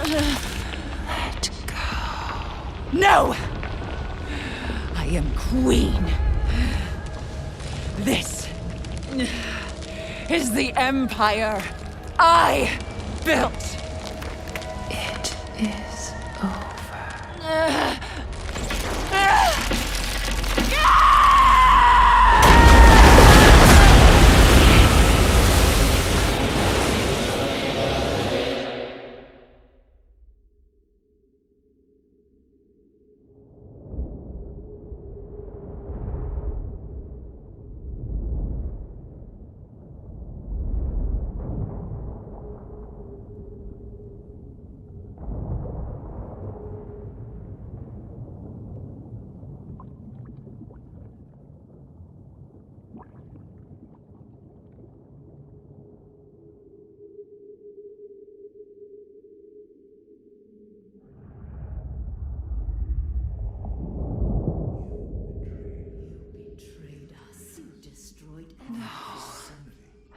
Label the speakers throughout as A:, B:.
A: Let go.
B: No! I am queen. This is the empire I built.
A: It is over.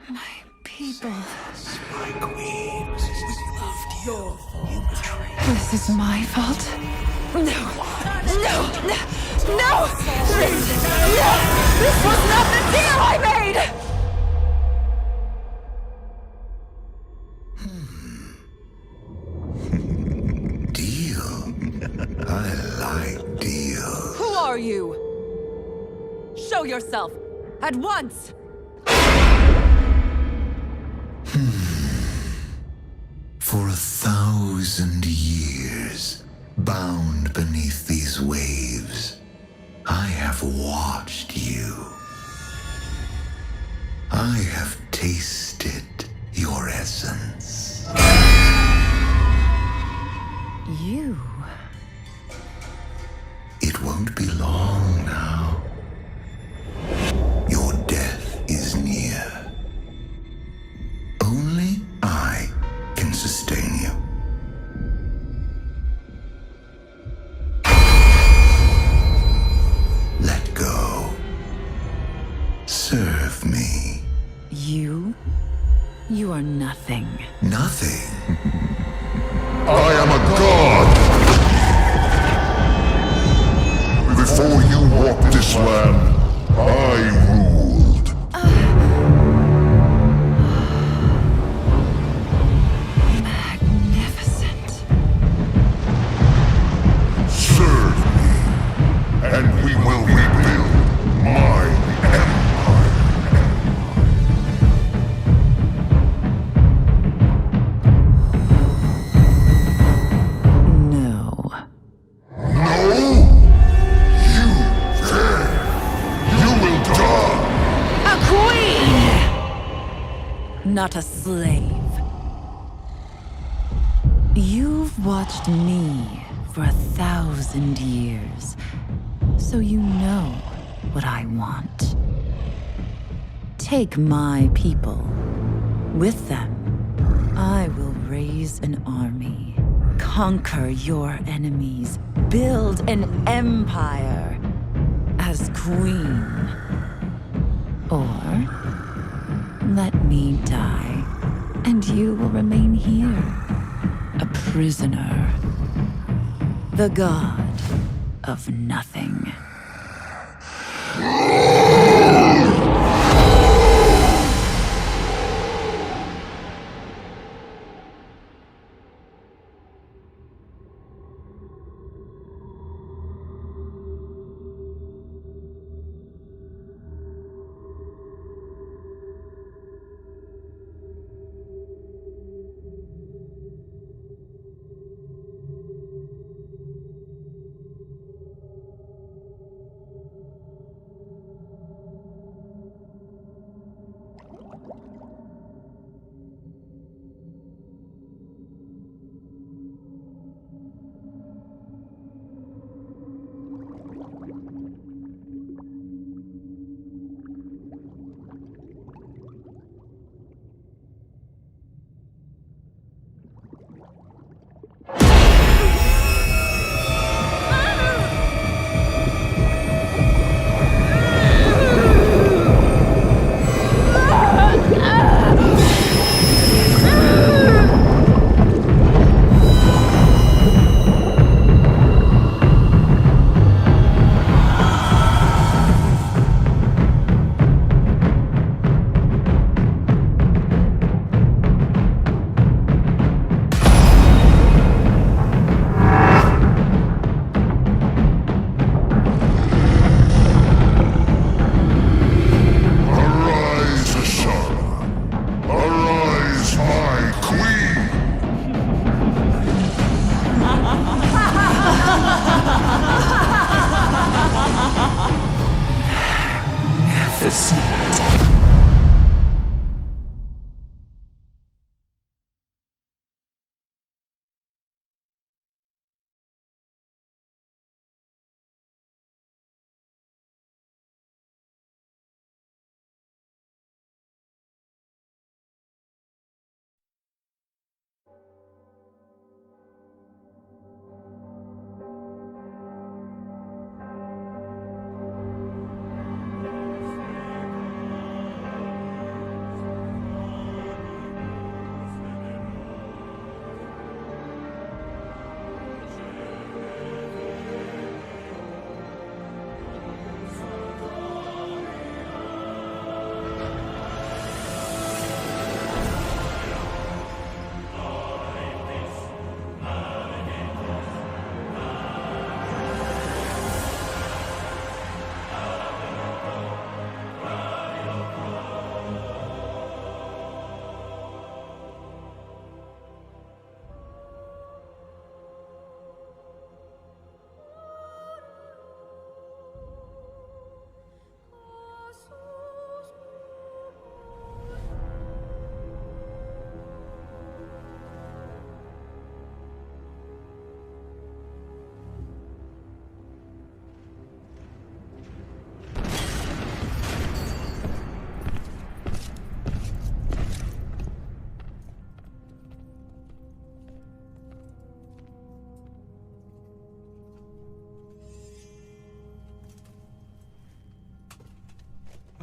A: My people.
C: My queen, we loved you. You betrayed us.
A: This is my fault.
B: No! No! No! No! This was not the deal I made!
C: Deal? I like deal.
B: Who are you? Show yourself! At once!
C: For 1,000 years, bound beneath these waves, I have watched you. I have tasted your essence.
B: You?
C: It won't be long now. Your death is near. Only I can sustain you. Let go. Serve me.
B: You? You are nothing.
C: Nothing.
D: I am a god! Before you walked this land, I ruled.
B: Magnificent.
D: Serve me, and we will rebuild my empire.
B: No.
D: No! You dare! You will die!
B: A queen! Not a slave. You've watched me for 1,000 years, so you know what I want. Take my people. With them, I will raise an army, conquer your enemies, build an empire as queen. Or let me die, and you will remain here, a prisoner, the god of nothing.
C: see it.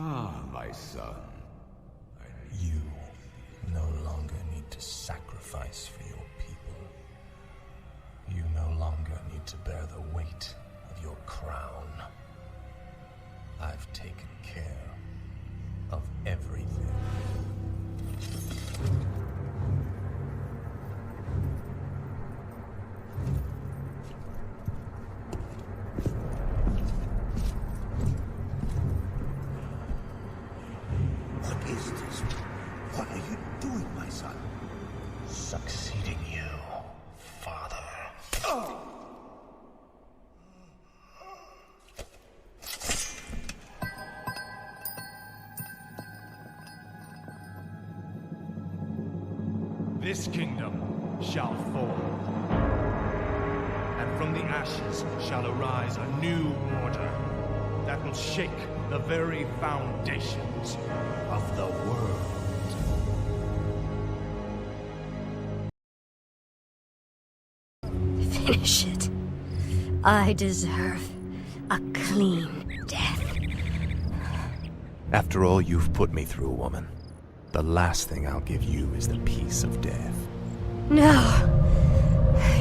E: Ah, my son.
C: You no longer need to sacrifice for your people. You no longer need to bear the weight of your crown. I've taken care of everything.
D: What is this? What are you doing, my son?
C: Succeeding you, father.
F: This kingdom shall fall, and from the ashes shall arise a new order that will shake the very foundations of the world.
G: Finish it. I deserve a clean death.
E: After all you've put me through, woman, the last thing I'll give you is the peace of death.
G: No,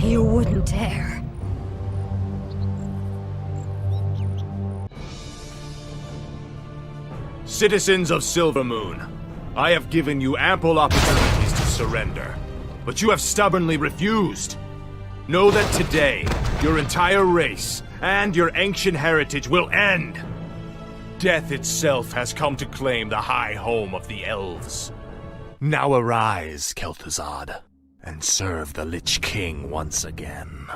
G: you wouldn't dare.
F: Citizens of Silvermoon, I have given you ample opportunities to surrender, but you have stubbornly refused. Know that today, your entire race and your ancient heritage will end. Death itself has come to claim the high home of the elves. Now arise, Kel'Thuzad, and serve the Lich King once again.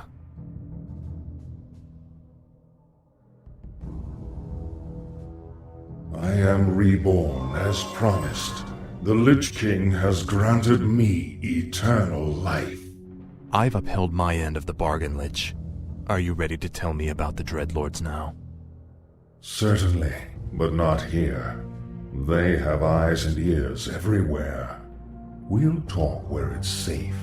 D: I am reborn as promised. The Lich King has granted me eternal life.
E: I've upheld my end of the bargain, Lich. Are you ready to tell me about the Dreadlords now?
D: Certainly, but not here. They have eyes and ears everywhere. We'll talk where it's safe.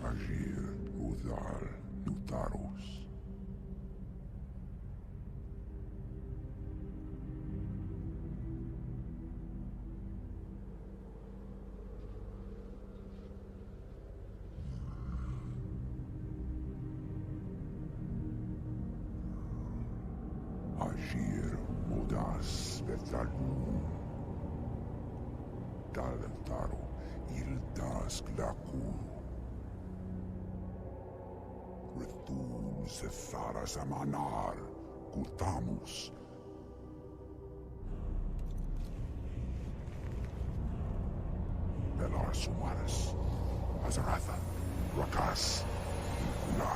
H: Agir, Udal, Lutaros. Agir, Udas, Betalum. Dalentaro, Ildas, Glakun. Retum Zethara Zamanar, Kutamus. Belar humanas. Azeroth, Rakas, Kula.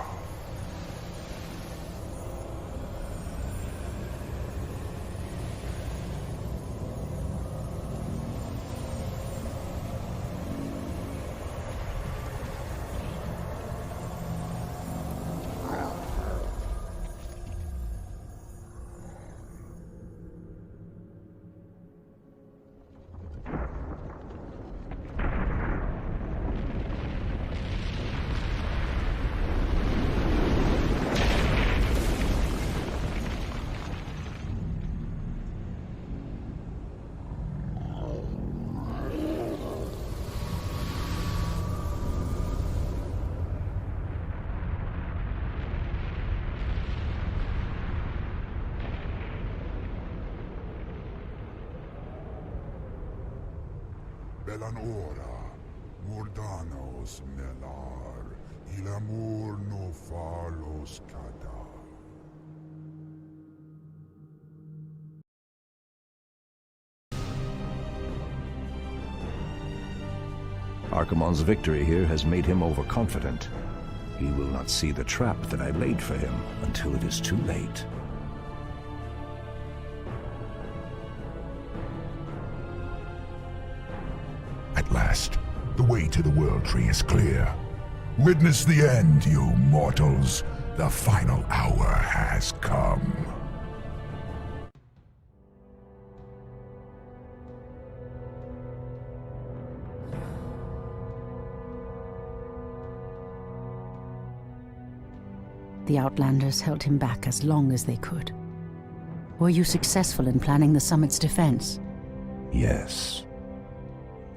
H: Belan ora, mordanos melar, il amor no falos cada.
I: Archimonde's victory here has made him overconfident. He will not see the trap that I laid for him until it is too late.
H: At last, the way to the World Tree is clear. Witness the end, you mortals. The final hour has come.
J: The Outlanders held him back as long as they could. Were you successful in planning the summit's defense?
I: Yes.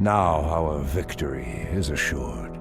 I: Now our victory is assured.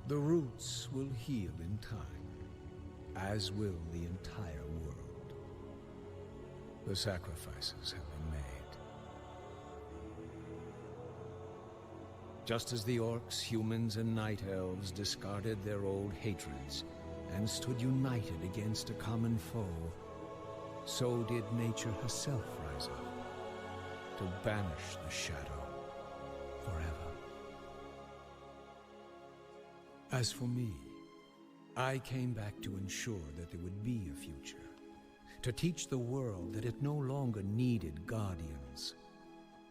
K: The roots will heal in time, as will the entire world. The sacrifices have been made. Just as the orcs, humans, and night elves discarded their old hatreds and stood united against a common foe, so did nature herself rise up to banish the shadow forever. As for me, I came back to ensure that there would be a future, to teach the world that it no longer needed guardians.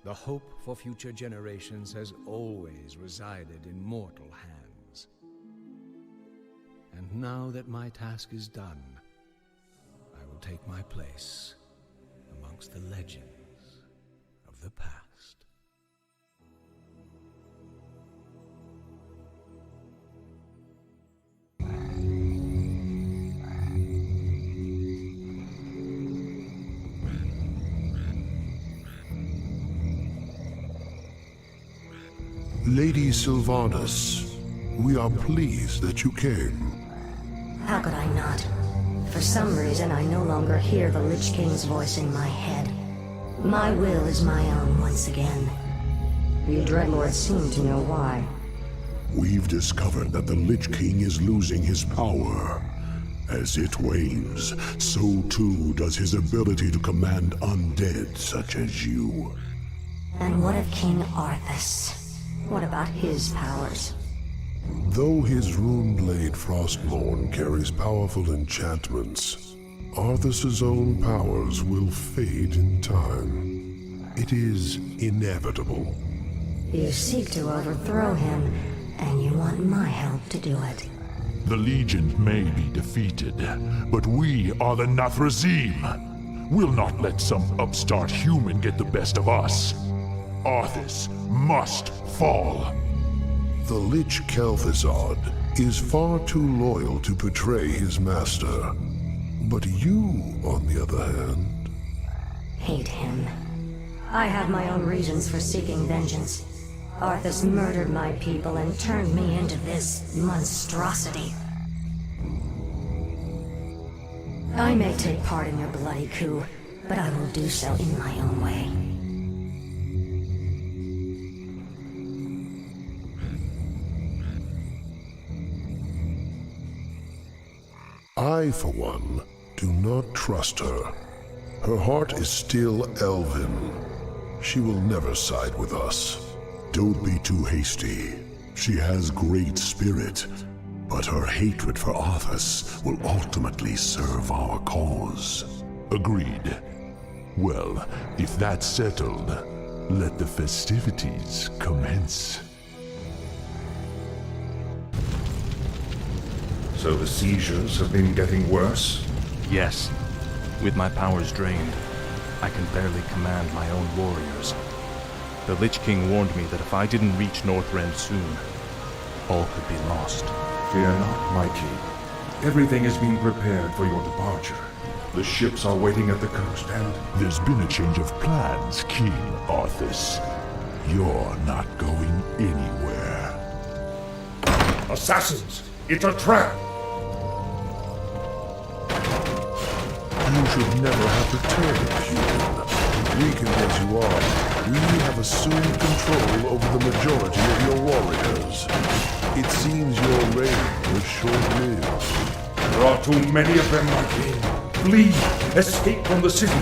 K: The hope for future generations has always resided in mortal hands. And now that my task is done, I will take my place amongst the legends of the past.
H: Lady Sylvanas, we are pleased that you came.
G: How could I not? For some reason, I no longer hear the Lich King's voice in my head. My will is my own once again. You Dreadlords seem to know why.
H: We've discovered that the Lich King is losing his power. As it wanes, so too does his ability to command undead such as you.
G: And what of King Arthas? What about his powers?
H: Though his Runeblade Frostmourne carries powerful enchantments, Arthas's own powers will fade in time. It is inevitable.
G: You seek to overthrow him, and you want my help to do it.
H: The Legion may be defeated, but we are the Nathrazim. We'll not let some upstart human get the best of us. Arthas must fall. The Lich Kel'Thuzad is far too loyal to betray his master. But you, on the other hand...
G: Hate him. I have my own reasons for seeking vengeance. Arthas murdered my people and turned me into this monstrosity. I may take part in your bloody coup, but I will do so in my own way.
H: I, for one, do not trust her. Her heart is still elven. She will never side with us. Don't be too hasty. She has great spirit, but her hatred for Arthas will ultimately serve our cause. Agreed. Well, if that's settled, let the festivities commence.
D: So the seizures have been getting worse?
E: Yes. With my powers drained, I can barely command my own warriors. The Lich King warned me that if I didn't reach Northrend soon, all could be lost.
D: Fear not, my king. Everything is being prepared for your departure. The ships are waiting at the coast, and...
H: There's been a change of plans, King Arthas. You're not going anywhere.
D: Assassins! It's a trap!
H: You should never have returned, human. Weakened as you are, we have assumed control over the majority of your warriors. It seems your reign was short-lived.
D: There are too many of them, my king. Flee! Escape from the city!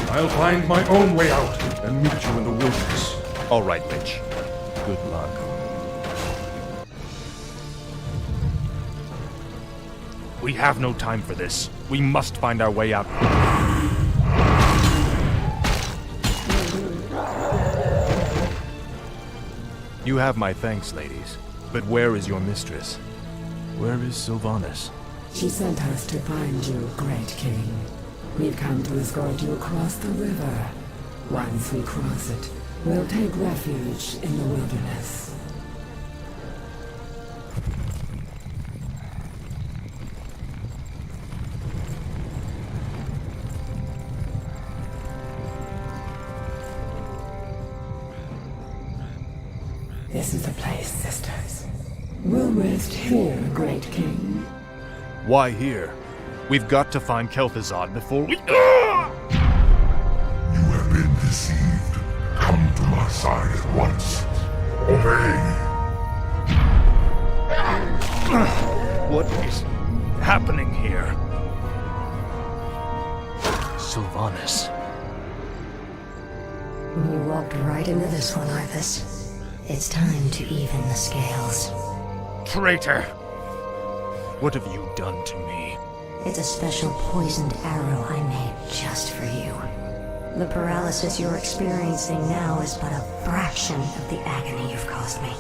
D: I'll find my own way out and meet you in the wilderness.
E: All right, Lich. Good luck. We have no time for this. We must find our way out. You have my thanks, ladies. But where is your mistress? Where is Sylvanas?
A: She sent us to find you, Great King. We've come to escort you across the river. Once we cross it, we'll take refuge in the wilderness. This is the place, sisters. We'll rest here, Great King.
E: Why here? We've got to find Kel'Thuzad before we...
H: You have been deceived. Come to my side at once. Obey.
E: What is happening here? Sylvanas.
G: You walked right into this one, Arthas. It's time to even the scales.
E: Traitor! What have you done to me?
G: It's a special poisoned arrow I made just for you. The paralysis you're experiencing now is but a fraction of the agony you've caused me.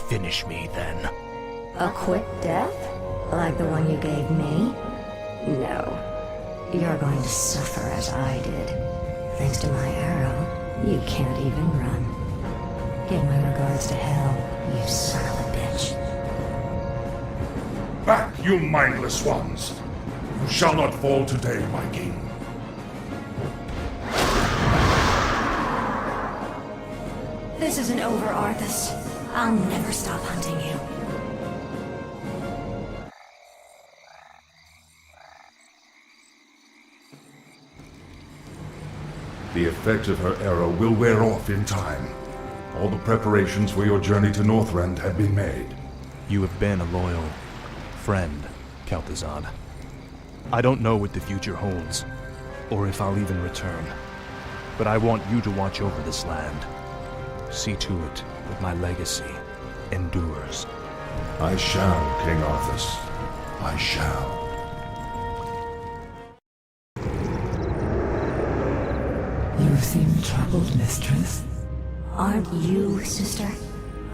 E: Finish me, then.
G: A quick death? Like the one you gave me? No. You're going to suffer as I did. Thanks to my arrow, you can't even run. Give my regards to Hell, you son of a bitch.
D: Back, you mindless ones! You shall not fall today, my king.
G: This isn't over, Arthas. I'll never stop hunting you.
D: The effect of her arrow will wear off in time. All the preparations for your journey to Northrend have been made.
E: You have been a loyal friend, Kel'Thuzad. I don't know what the future holds, or if I'll even return. But I want you to watch over this land. See to it that my legacy endures.
D: I shall, King Arthas. I shall.
A: You seem troubled, mistress.
G: Aren't you, sister?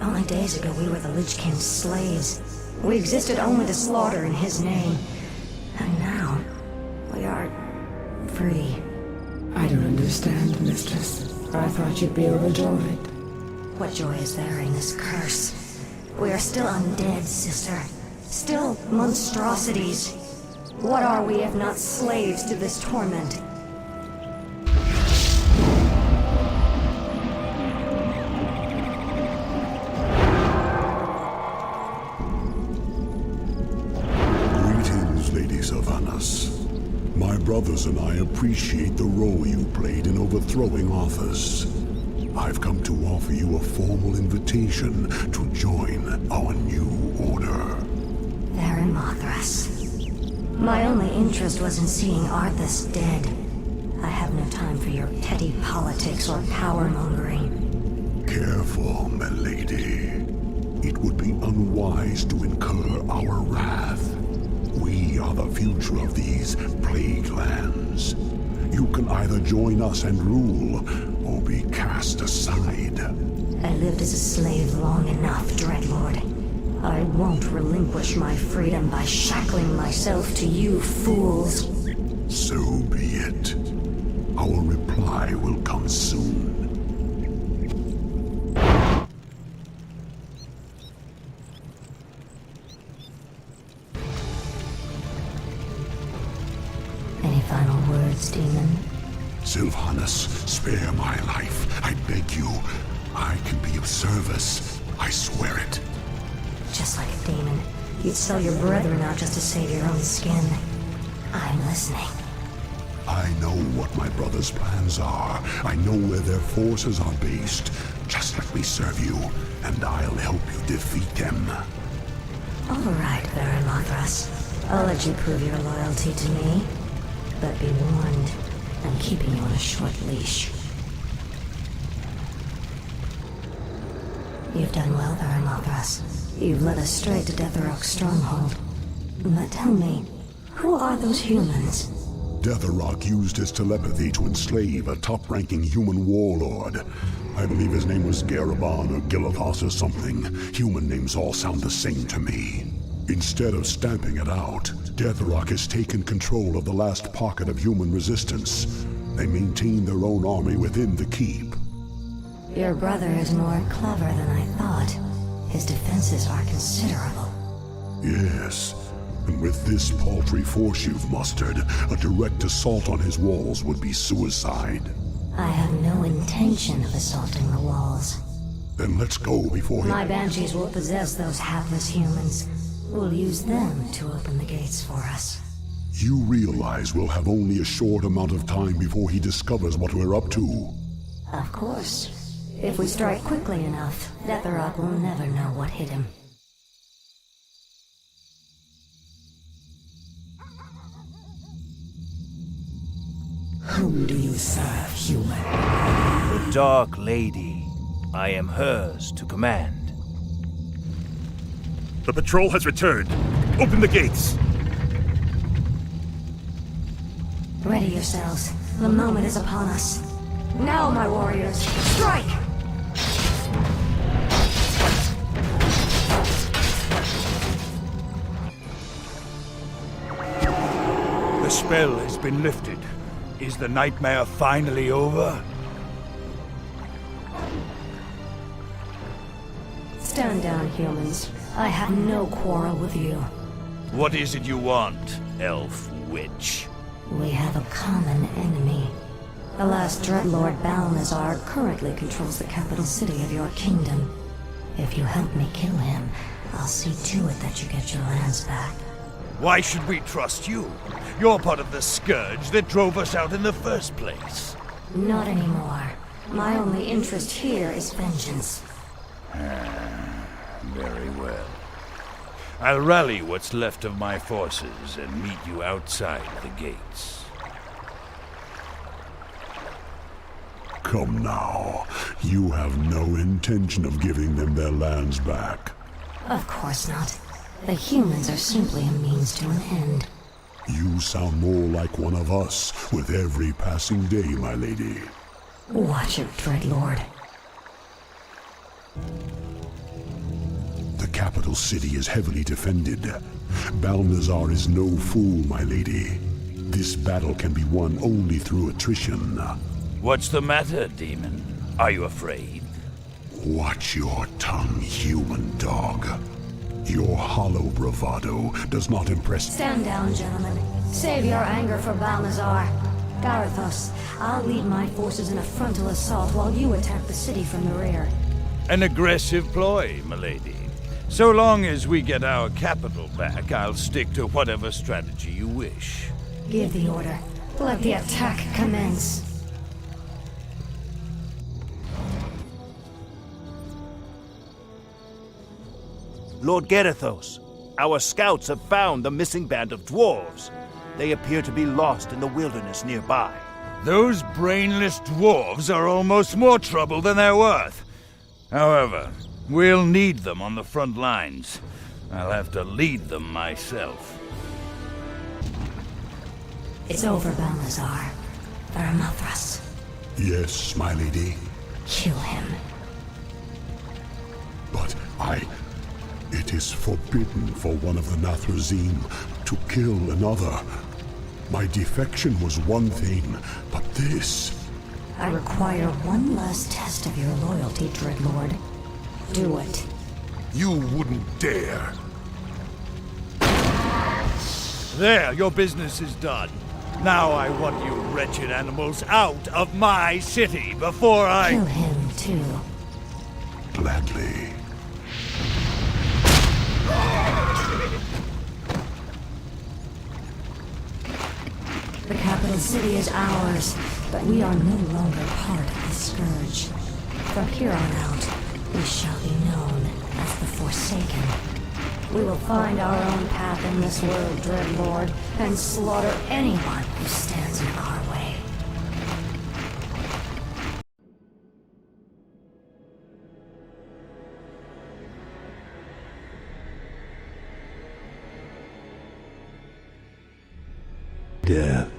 G: Only days ago we were the Lich King's slaves. We existed only to slaughter in his name. And now, we are free.
A: I don't understand, mistress. I thought you'd be overjoyed.
G: What joy is there in this curse? We are still undead, sister. Still monstrosities. What are we if not slaves to this torment?
H: My brothers and I appreciate the role you played in overthrowing Arthas. I've come to offer you a formal invitation to join our new order.
G: Baron Mothras. My only interest was in seeing Arthas dead. I have no time for your petty politics or power-mongering.
H: Careful, my lady. It would be unwise to incur our wrath. We are the future of these plague lands. You can either join us and rule, or be cast aside.
G: I lived as a slave long enough, Dreadlord. I won't relinquish my freedom by shackling myself to you fools.
H: So be it. Our reply will come soon.
G: Any final words, demon?
H: Sylvanas, spare my life. I beg you. I can be of service. I swear it.
G: Just like a demon, you'd sell your brethren out just to save your own skin. I'm listening.
H: I know what my brother's plans are. I know where their forces are based. Just let me serve you, and I'll help you defeat them.
G: All right, Baron Mothras. I'll let you prove your loyalty to me. But be warned, I'm keeping you on a short leash. You've done well, Baron Mothras. You've led us straight to Deathrok's stronghold. But tell me, who are those humans?
H: Deathrok used his telepathy to enslave a top-ranking human warlord. I believe his name was Garabon or Gilithos or something. Human names all sound the same to me. Instead of stamping it out, Deathrok has taken control of the last pocket of human resistance. They maintain their own army within the keep.
G: Your brother is more clever than I thought. His defenses are considerable.
H: Yes, and with this paltry force you've mustered, a direct assault on his walls would be suicide.
G: I have no intention of assaulting the walls.
H: Then let's go before he...
G: My banshees will possess those hapless humans. We'll use them to open the gates for us.
H: You realize we'll have only a short amount of time before he discovers what we're up to.
G: Of course. If we strike quickly enough, Deathrok will never know what hit him.
A: Whom do you serve, human?
L: The Dark Lady. I am hers to command.
F: The patrol has returned. Open the gates.
G: Ready yourselves. The moment is upon us. Now, my warriors, strike!
F: The spell has been lifted. Is the nightmare finally over?
G: Stand down, humans. I have no quarrel with you.
L: What is it you want, elf witch?
G: We have a common enemy. The last Dreadlord Balnazar currently controls the capital city of your kingdom. If you help me kill him, I'll see to it that you get your lands back.
L: Why should we trust you? You're part of the scourge that drove us out in the first place.
G: Not anymore. My only interest here is vengeance.
L: Very well. I'll rally what's left of my forces and meet you outside the gates.
H: Come now. You have no intention of giving them their lands back.
G: Of course not. The humans are simply a means to an end.
H: You sound more like one of us with every passing day, my lady.
G: Watch it, Dreadlord.
H: The capital city is heavily defended. Balnazar is no fool, my lady. This battle can be won only through attrition.
L: What's the matter, demon? Are you afraid?
H: Watch your tongue, human dog. Your hollow bravado does not impress—
G: Stand down, gentlemen. Save your anger for Balnazar. Garithos, I'll lead my forces in a frontal assault while you attack the city from the rear.
L: An aggressive ploy, milady. So long as we get our capital back, I'll stick to whatever strategy you wish.
G: Give the order. Let the attack commence.
L: Lord Garithos, our scouts have found the missing band of dwarves. They appear to be lost in the wilderness nearby. Those brainless dwarves are almost more trouble than they're worth. However, we'll need them on the front lines. I'll have to lead them myself.
G: It's over, Balnazar. Varamathras.
H: Yes, my lady.
G: Kill him.
H: But It is forbidden for one of the Nathrazim to kill another. My defection was one thing, but this—
G: I require one last test of your loyalty, Dreadlord. Do it.
H: You wouldn't dare.
L: There, your business is done. Now I want you wretched animals out of my city before I—
G: Kill him, too.
H: Gladly.
G: The capital city is ours, but we are no longer part of the Scourge. From here on out, we shall be known as the Forsaken. We will find our own path in this world, Dreadlord, and slaughter anyone who stands in our way.
M: Death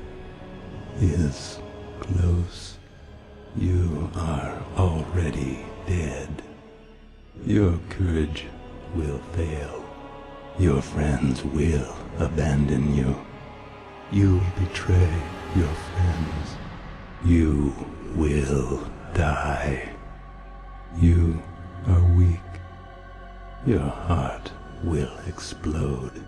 M: is close. You are already dead. Your courage will fail. Your friends will abandon you. You will betray your friends. You will die. You are weak. Your heart will explode.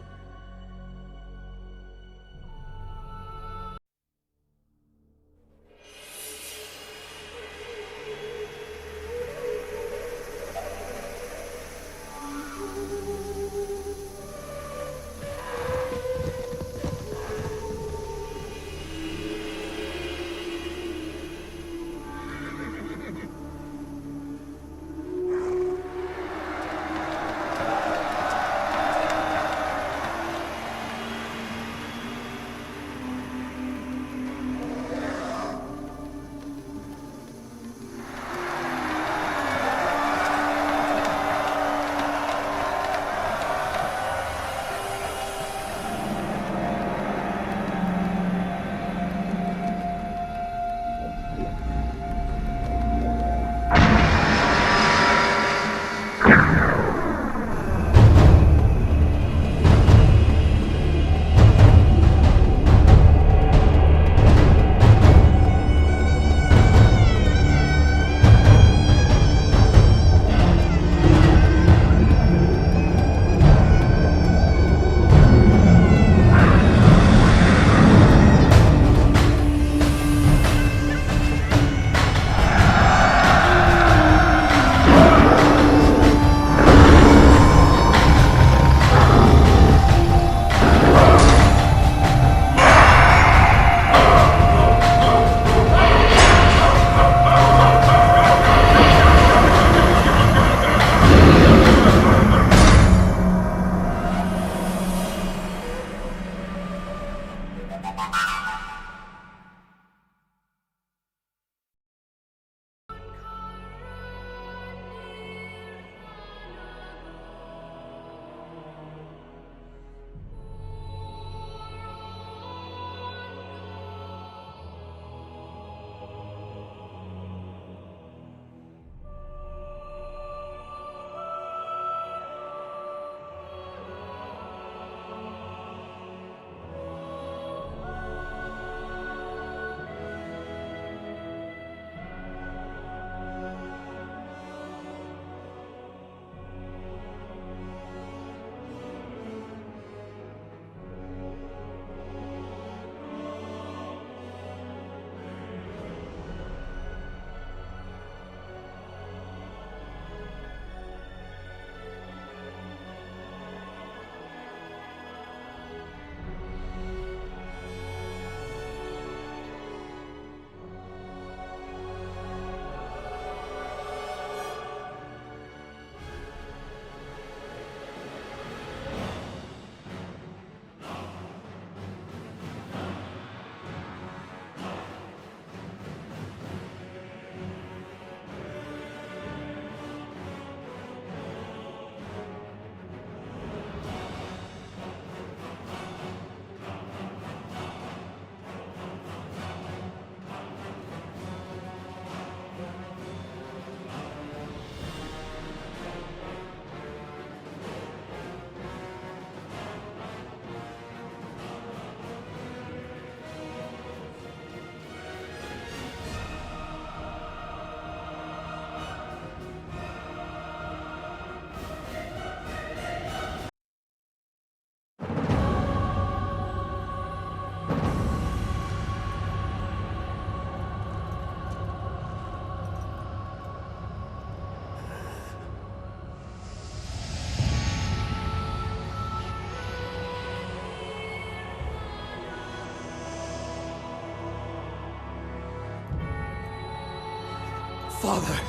N: Father,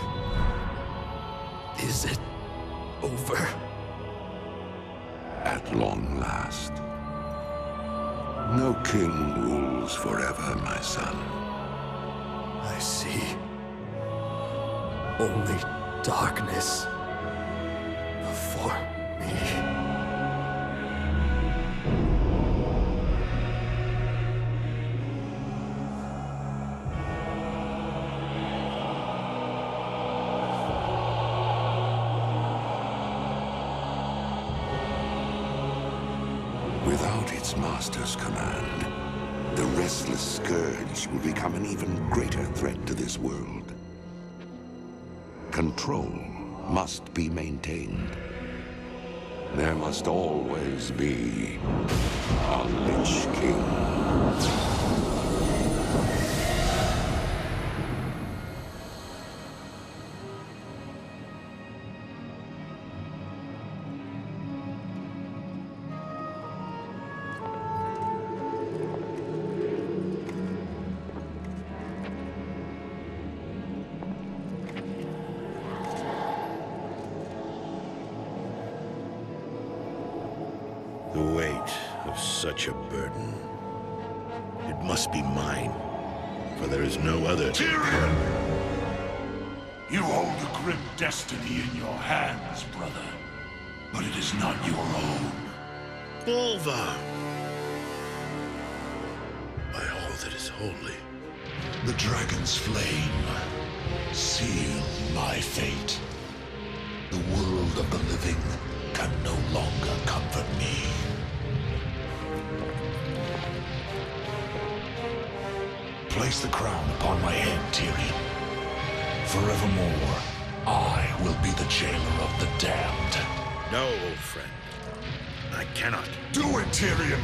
N: is it over?
O: At long last. No king rules forever, my son.
N: I see. Only darkness before me.
O: Without its master's command, the restless scourge will become an even greater threat to this world. Control must be maintained. There must always be a Lich King.
P: The weight of such a burden. It must be mine, for there is no other.
Q: Tyrion! You hold a grim destiny in your hands, brother. But it is not your own.
P: Bolvar! By all that is holy.
Q: The dragon's flame seal my fate. The world of the living can no longer comfort me. Place the crown upon my head, Tyrion. Forevermore, I will be the jailer of the damned.
P: No, old friend. I cannot.
Q: Do it, Tyrion!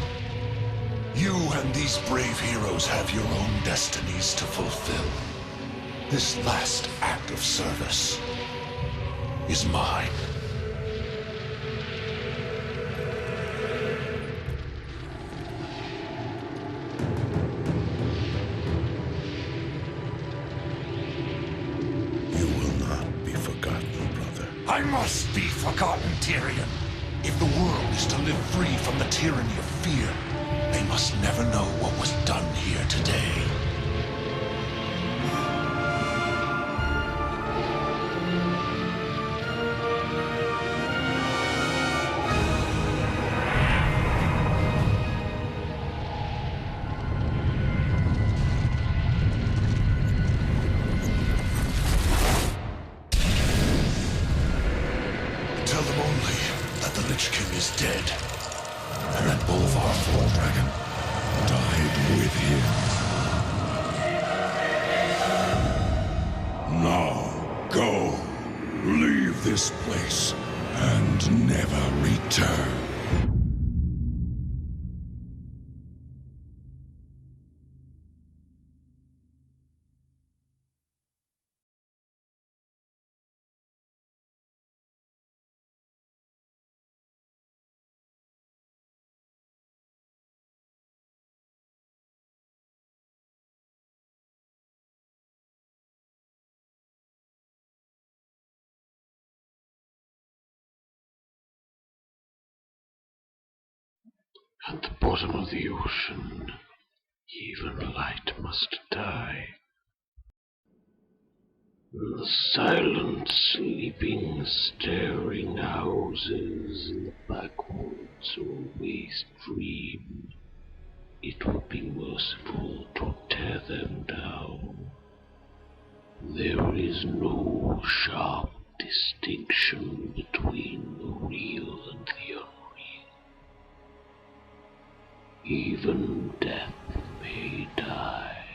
Q: You and these brave heroes have your own destinies to fulfill. This last act of service is mine. I must be forgotten, Tyrion. If the world is to live free from the tyranny of fear, they must never know what was done here today. Tell them only that the Lich King is dead, and that Bolvar Dragon died with him. Now go. Leave this place and never return.
M: At the bottom of the ocean, even light must die. The silent, sleeping, staring houses in the backwoods or waste dream. It would be merciful to tear them down. There is no sharp distinction between the real and the unreal. Even death may die.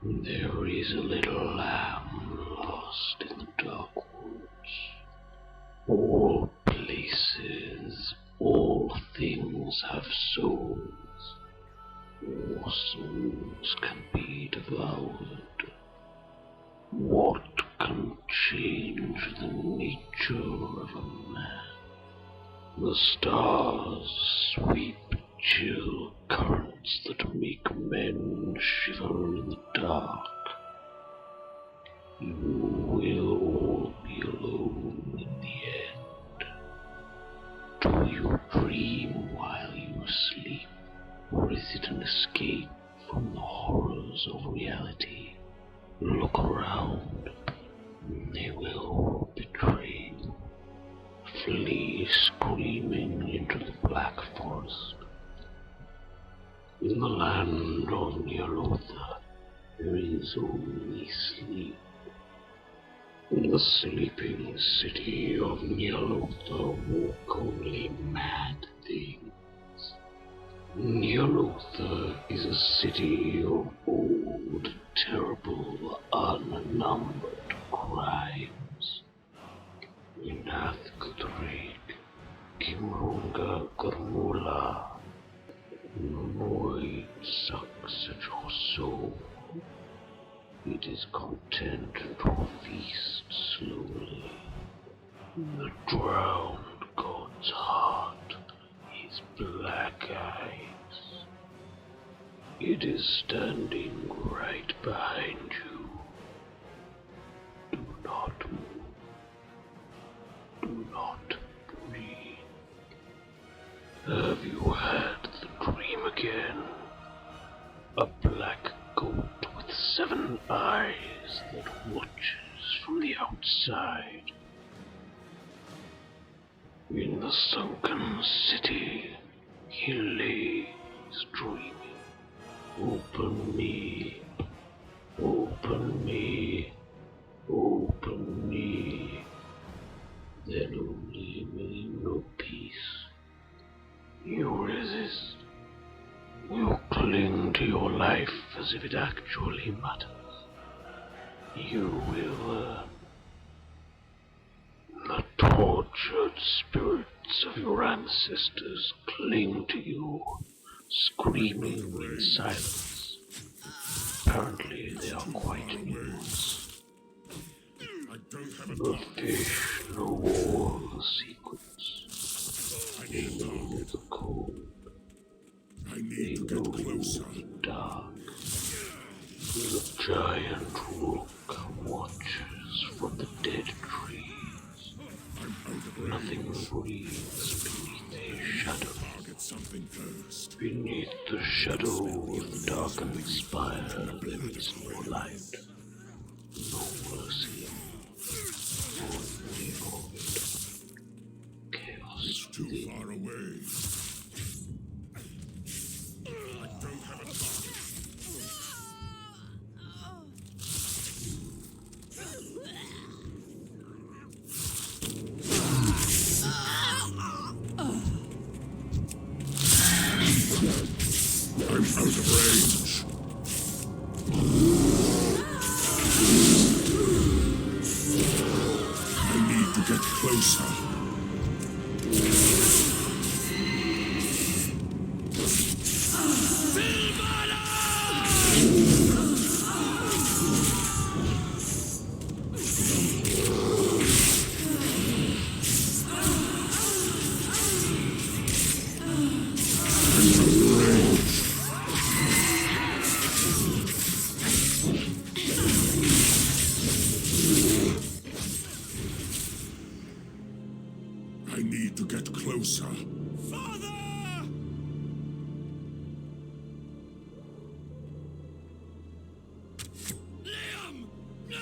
M: There is a little lamb lost in the dark woods. All places, all things have souls. All souls can be devoured. What can change the nature of a man? The stars sweep chill currents that make men shiver in the dark. You will all be alone in the end. Do you dream while you sleep, or is it an escape from the horrors of reality? Look around. They will all betray you. Flee screaming into the Black Forest. In the land of Nyarlathotep, there is only sleep. In the sleeping city of Nyarlathotep walk only mad things. Nyarlathotep is a city of old, terrible, unnumbered crimes. In Athguthrake, Kimrunga Gurmula, the void sucks at your soul. It is content to feast slowly. The drowned god's heart is black eyes. It is standing right behind you. Do not move. Do not breathe. Have you had the dream again? A black goat with 7 eyes that watches from the outside. In the sunken city, he lays dreaming. Open me, open me, open me. Then only will you know peace. You resist. You cling to your life as if it actually matters. You will learn. The tortured spirits of your ancestors cling to you, screaming in silence. Apparently they are quite numerous. The fish know all the secrets. They know the cold. They know the dark. The giant rook watches from the dead trees. Nothing breathes beneath his shadow. Beneath the shadow of the darkened spire there is no light, no mercy, only void. Chaos.
Q: It's too far away. I don't have a target. I'm out of range. I need to get closer. I need to get closer. Father! Liam! No!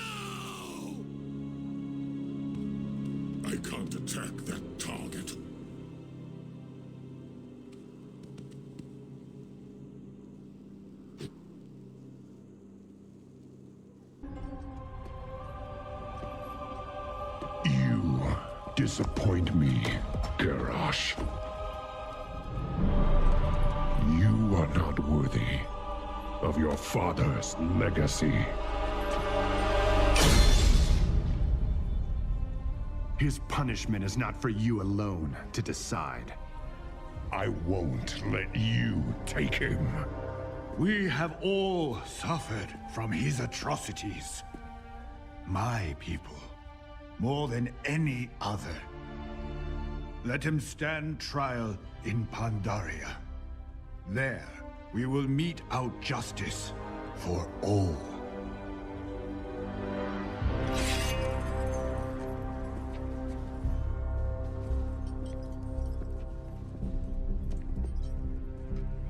Q: I can't attack that target.
H: You disappoint me, Garrosh. You are not worthy of your father's legacy.
R: His punishment is not for you alone to decide.
H: I won't let you take him.
R: We have all suffered from his atrocities. My people, more than any other. Let him stand trial in Pandaria. There, we will mete out justice for all.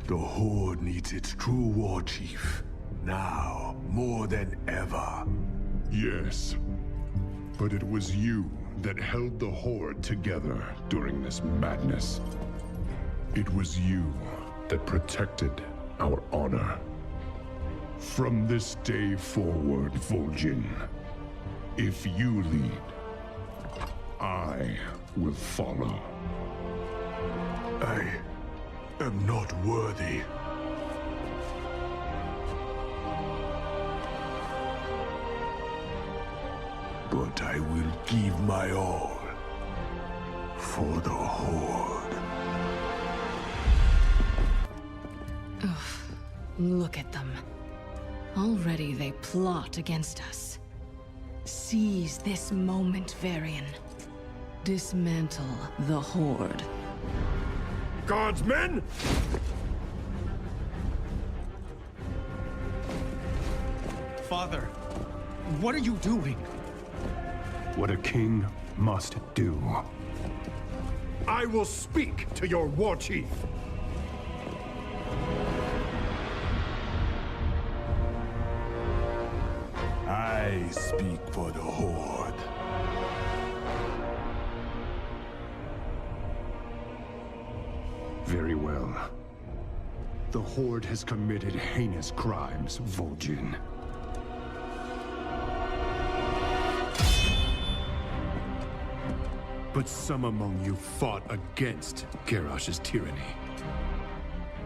Q: The Horde needs its true war chief. Now, more than ever.
R: Yes. But it was you that held the Horde together during this madness. It was you that protected our honor. From this day forward, Vol'jin, if you lead, I will follow.
Q: I am not worthy. But I will give my all for the Horde.
B: Look at them. Already they plot against us. Seize this moment, Varian. Dismantle the Horde.
Q: Guardsmen!
K: Father, what are you doing? What a king must do.
Q: I will speak to your war chief. I speak for the Horde.
R: Very well. The Horde has committed heinous crimes, Vol'jin. But some among you fought against Garrosh's tyranny.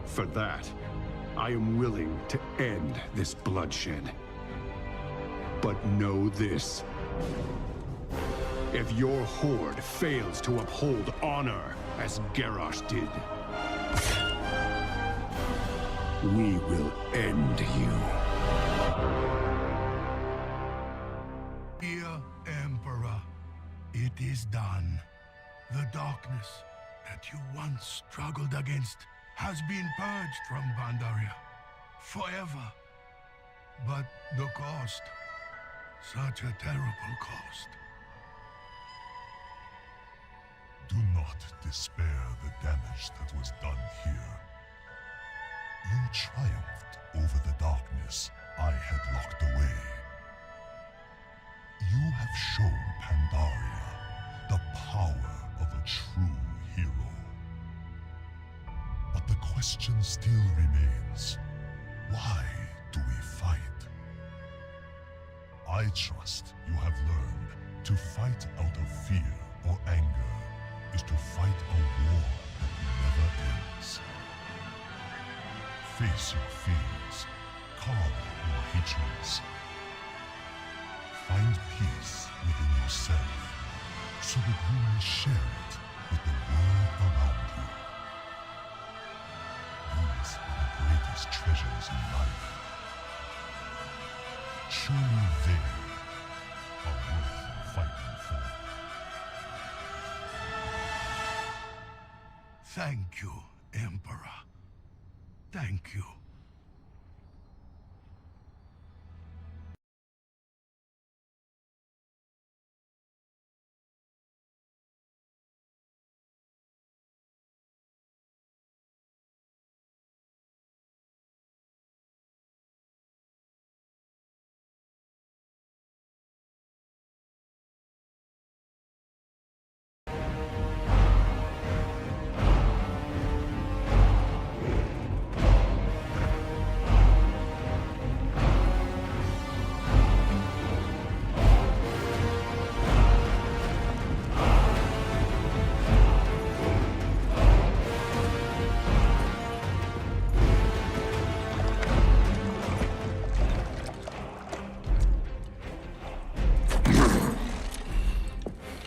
R: For that, I am willing to end this bloodshed. But know this. If your Horde fails to uphold honor as Garrosh did, we will end you.
Q: Dear Emperor, it is done. The darkness that you once struggled against has been purged from Pandaria forever. But the cost, such a terrible cost.
H: Do not despair the damage that was done here. You triumphed over the darkness I had locked away. You have shown Pandaria the power of a true hero. But the question still remains, why do we fight? I trust you have learned to fight out of fear or anger is to fight a war that never ends. Face your fears, calm your hatreds. Find peace within yourself so that you may share it with the world around you. These are the greatest treasures in life. Surely they are worth fighting for.
Q: Thank you, Emperor. Thank you.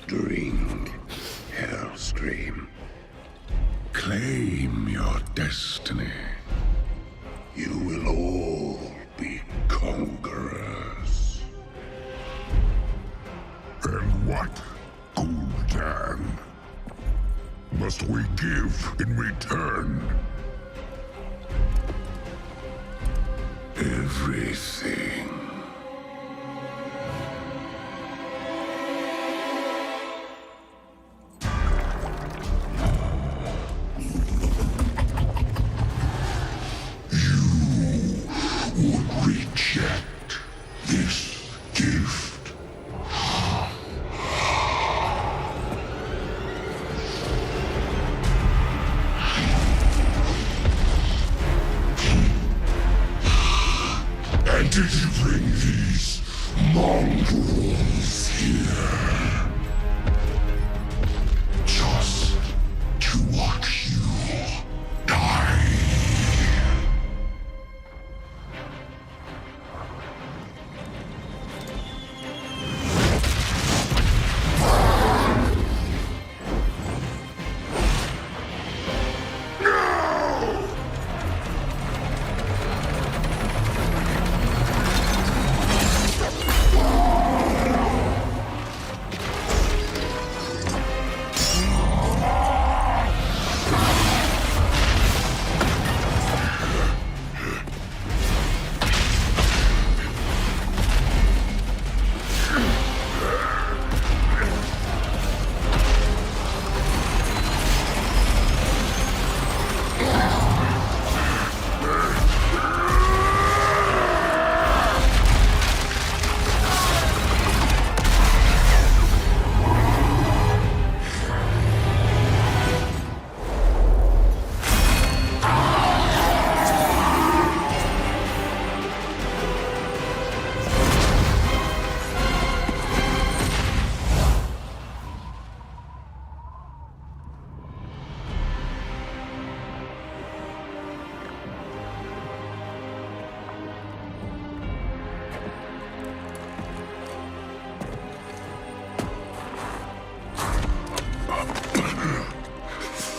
O: Drink, Hellscream. Claim your destiny. You will all be conquerors.
H: And what, Gul'dan, must we give in return?
O: Everything.
Q: did you bring these mongrels here? Just to watch you die.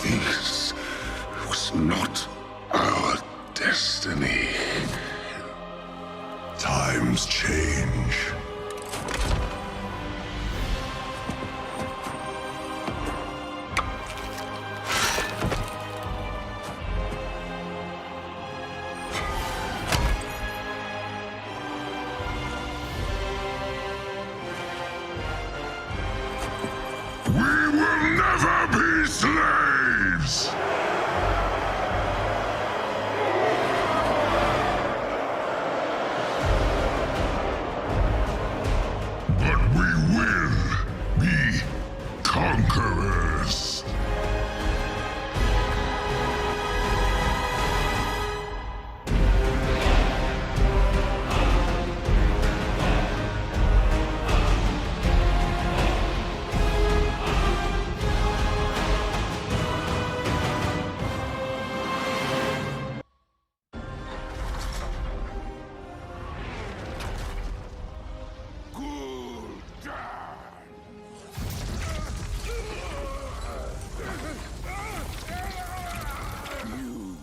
Q: This was not our destiny. Times change. We will never be slaves! But we will be conquerors. You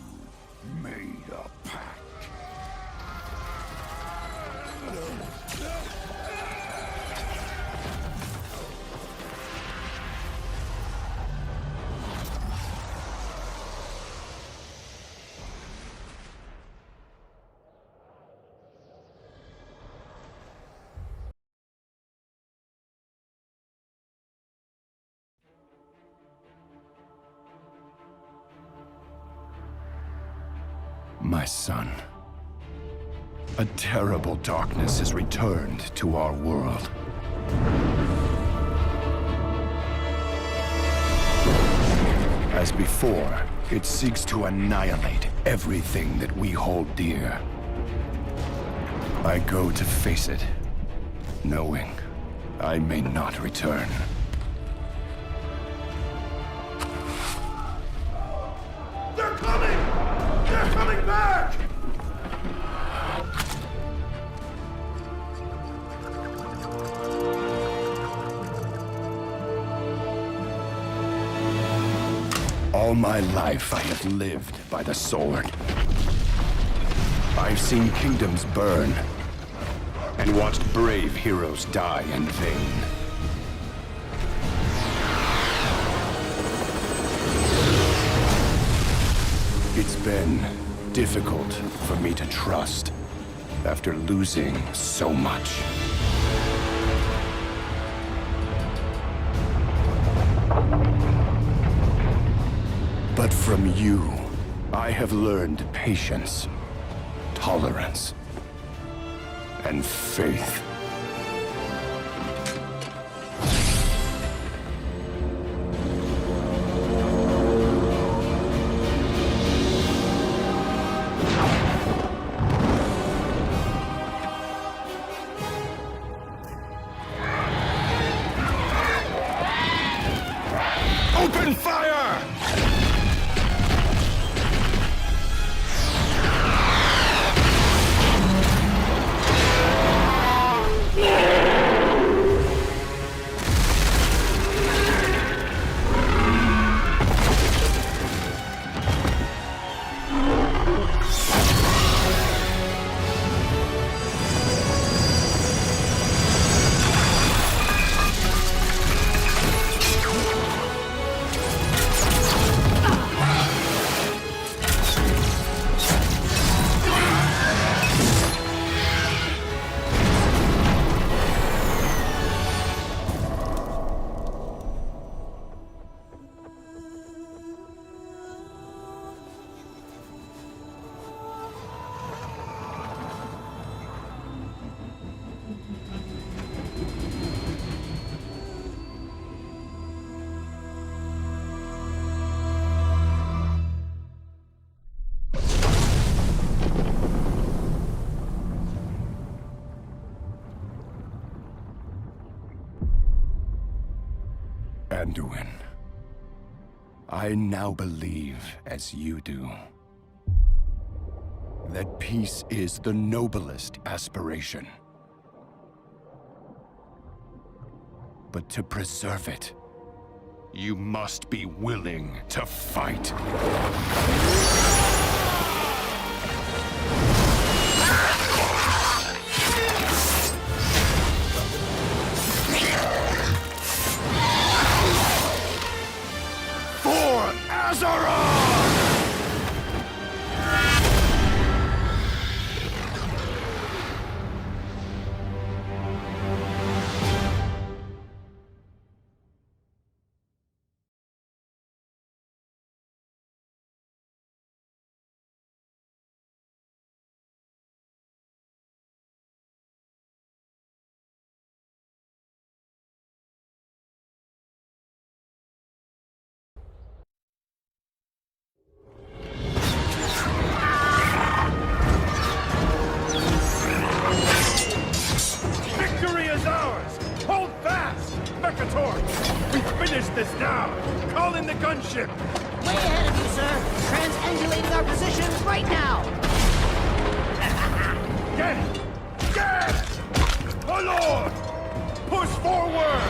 Q: made a pact.
S: My son, a terrible darkness has returned to our world. As before, it seeks to annihilate everything that we hold dear. I go to face it, knowing I may not return.
Q: They're coming! They're coming back!
S: All my life I have lived by the sword. I've seen kingdoms burn, and watched brave heroes die in vain. It's been difficult for me to trust after losing so much. But from you, I have learned patience, tolerance, and faith. Anduin, I now believe, as you do, that peace is the noblest aspiration. But to preserve it, you must be willing to fight. For Azeroth!
F: Victory is ours! Hold fast! Mechator! We finish this now! Call in the gunship!
T: Way ahead of you, sir! Transangulating our positions right now!
F: Get it! Get it! My lord! Push forward!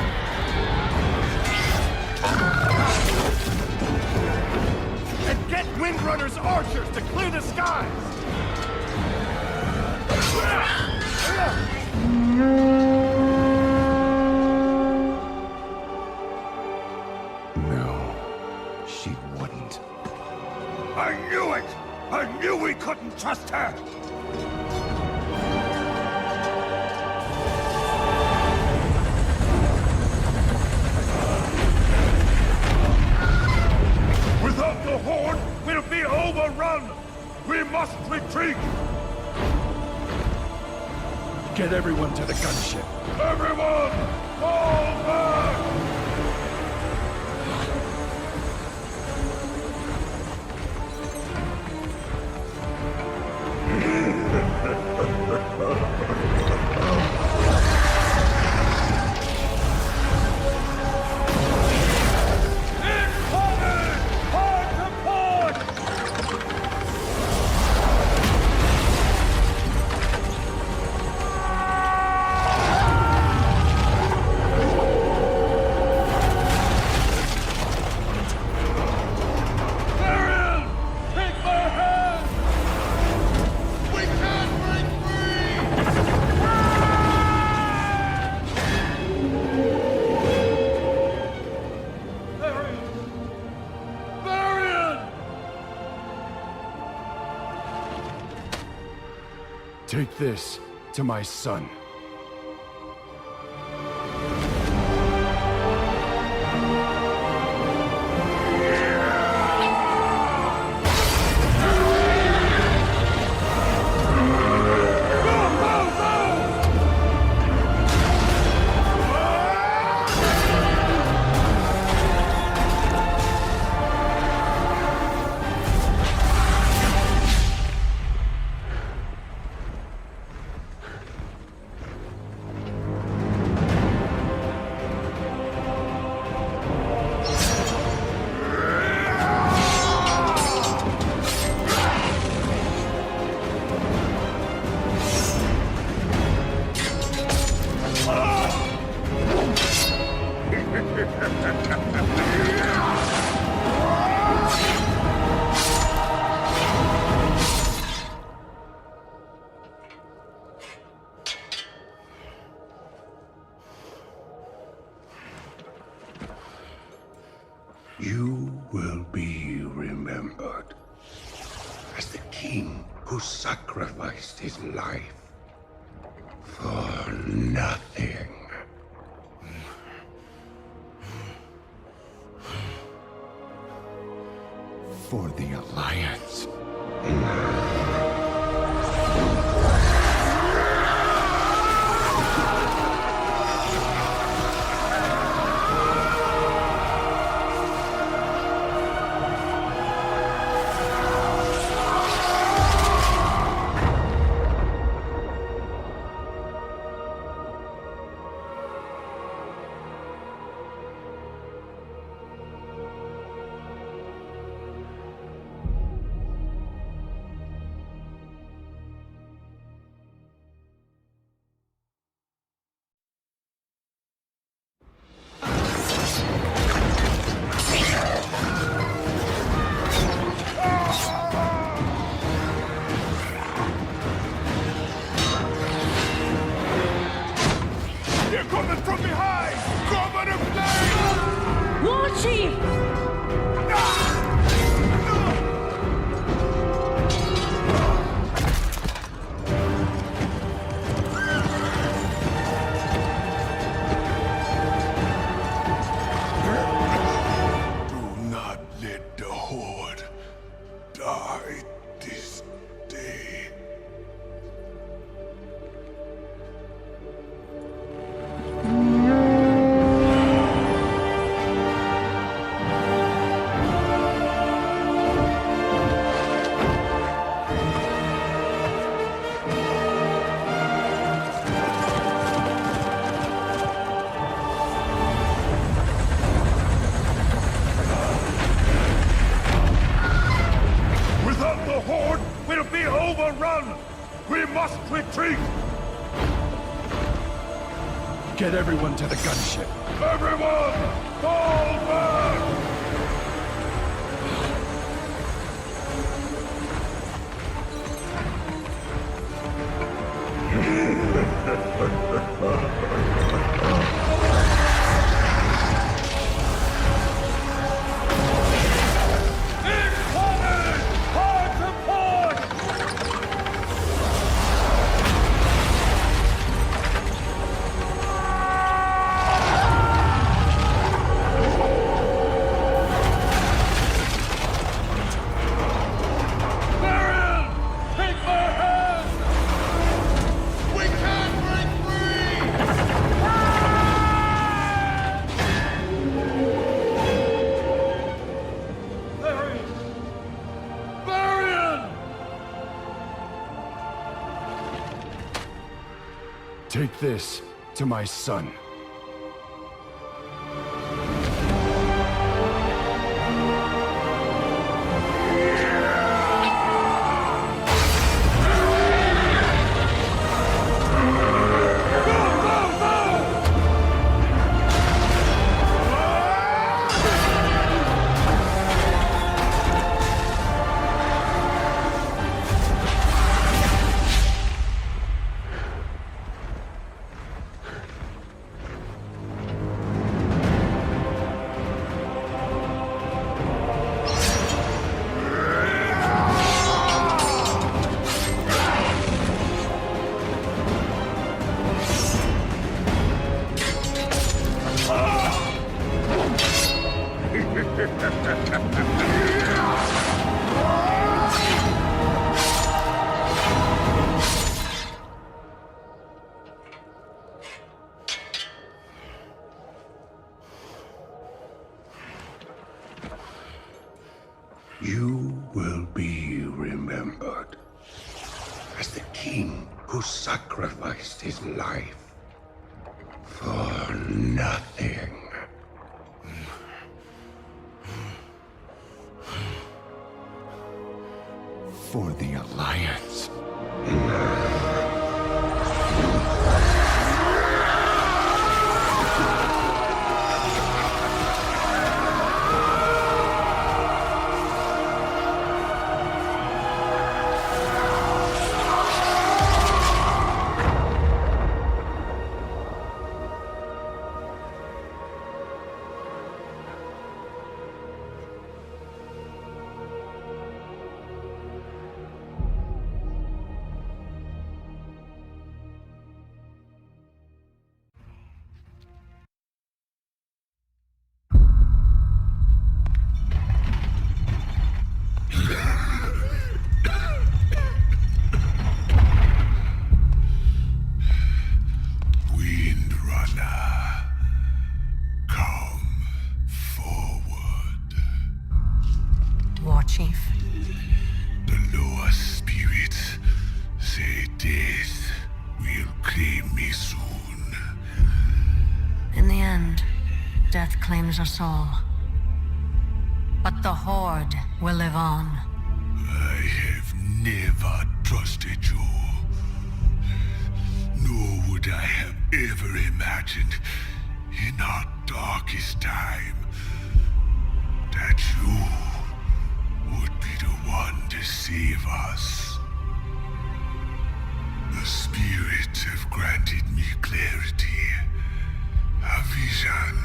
F: And get Windrunner's archers to clear the skies!
S: No, she wouldn't.
Q: I knew it! I knew we couldn't trust her!
F: Without the Horde, we'll be overrun! We must retreat!
S: Get everyone to the gunship.
F: Everyone! Fall back!
S: Take this to my son.
Q: You will be remembered as the king who sacrificed his life for nothing.
S: For the Alliance.
Q: Let the Horde die this day.
U: Without the Horde, we'll be overrun! We must retreat!
S: Get everyone to the gunship.
U: Everyone, fall back!
S: Take this to my son.
Q: You will be remembered as the king who sacrificed his life for nothing.
S: For the Alliance.
J: War Chief.
Q: The lower spirits say death will claim me soon.
J: In the end, death claims us all. But the Horde will live on.
Q: I have never trusted you. Nor would I have ever imagined in our darkest time that you would be the one to save us. The spirits have granted me clarity, a vision.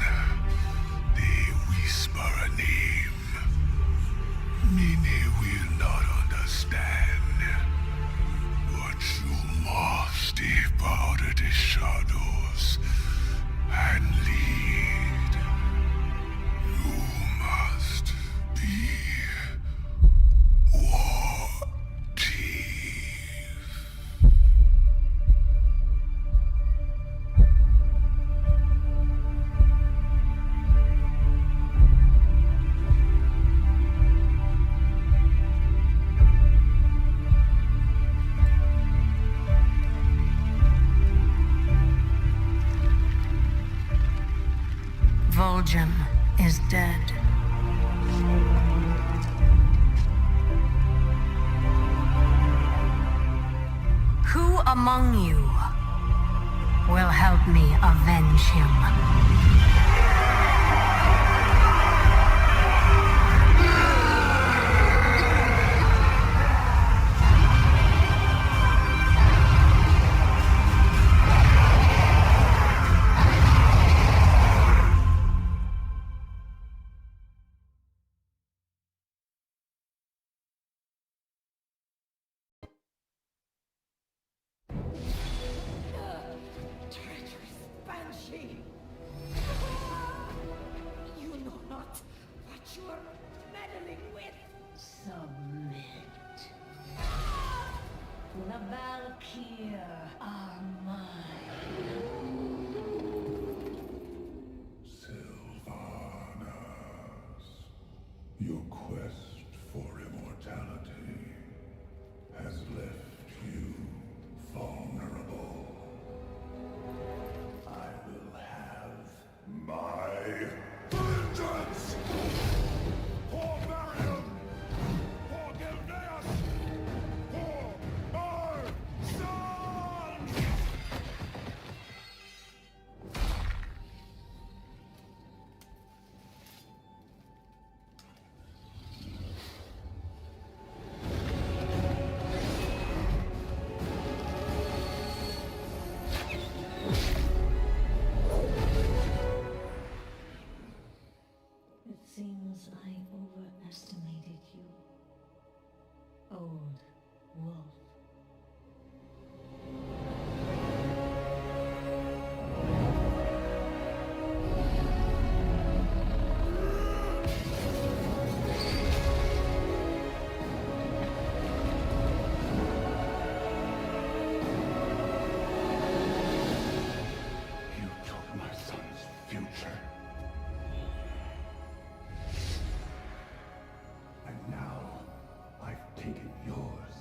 Q: They whisper a name. Many will not understand, but you must step out of the shadows and lead. You must be
J: Belgium is dead. Who among you will help me avenge him?
A: Treacherous banshee! You know not what you are meddling with!
J: Submit. The Valkyr are mine.
D: Sylvanas, your quest for immortality has left you vulnerable. I will have my vengeance! For Marion! For Gilneas! For my son!
J: It seems I overestimated you. Old wolf.
D: You took my son's future. And now, I've taken yours.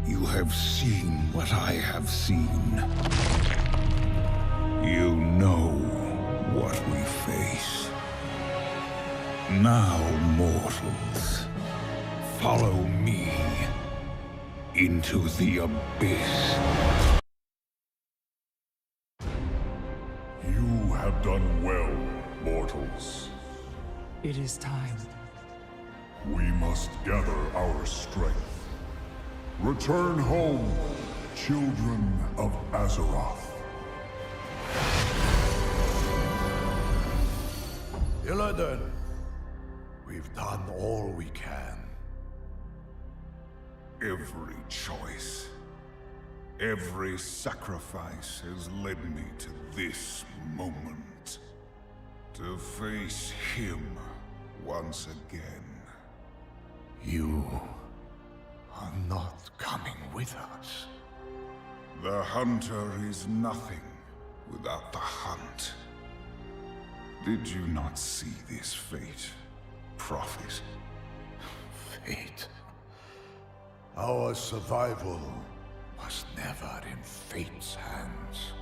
Q: You have seen what I have seen. You know what we face. Now, mortals, follow me into the abyss.
D: You have done well, mortals.
A: It is time.
D: We must gather our strength. Return home, children of Azeroth.
P: Illidan, we've done all we can.
Q: Every choice, every sacrifice has led me to this moment. To face him once again.
P: You are not coming with us.
Q: The hunter is nothing without the hunt. Did you not see this fate, prophet?
P: Fate? Our survival was never in fate's hands.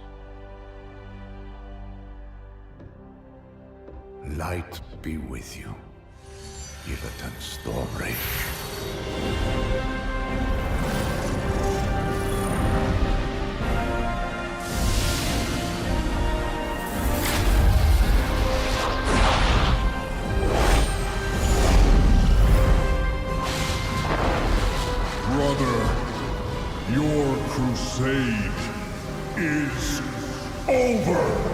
P: Light be with you, Illidan Stormwraith.
Q: crusade is over!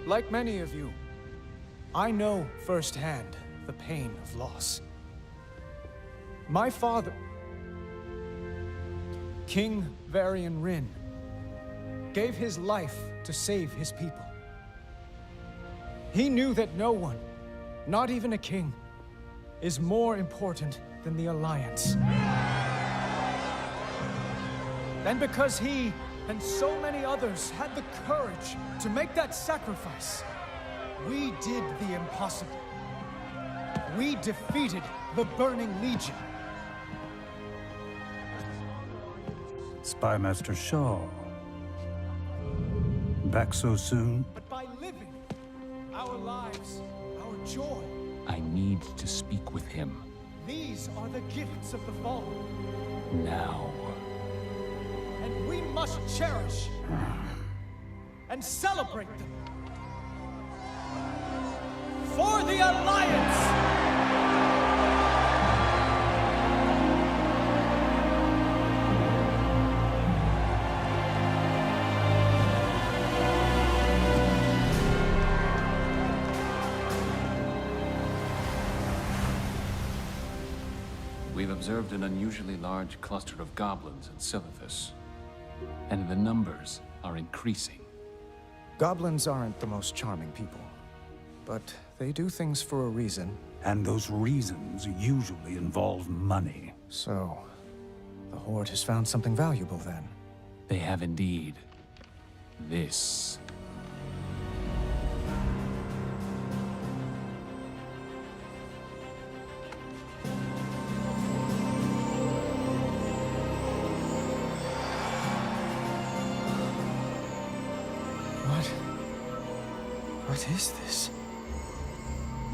C: Like many of you, I know firsthand the pain of loss. My father, King Varian Rin, gave his life to save his people. He knew that no one, not even a king, is more important than the Alliance. And because he and so many others had the courage to make that sacrifice, we did the impossible. We defeated the Burning Legion.
V: Spymaster Shaw. Back so soon?
C: But by living our lives, our joy,
W: I need to speak with him.
C: these are the gifts of the fallen.
W: Now.
C: And we must cherish and celebrate them. For the Alliance!
W: We've observed an unusually large cluster of goblins in Silithus, and the numbers are increasing.
C: Goblins aren't the most charming people, but they do things for a reason.
V: And those reasons usually involve money.
C: So, the Horde has found something valuable then.
W: They have indeed. This.
C: What is this?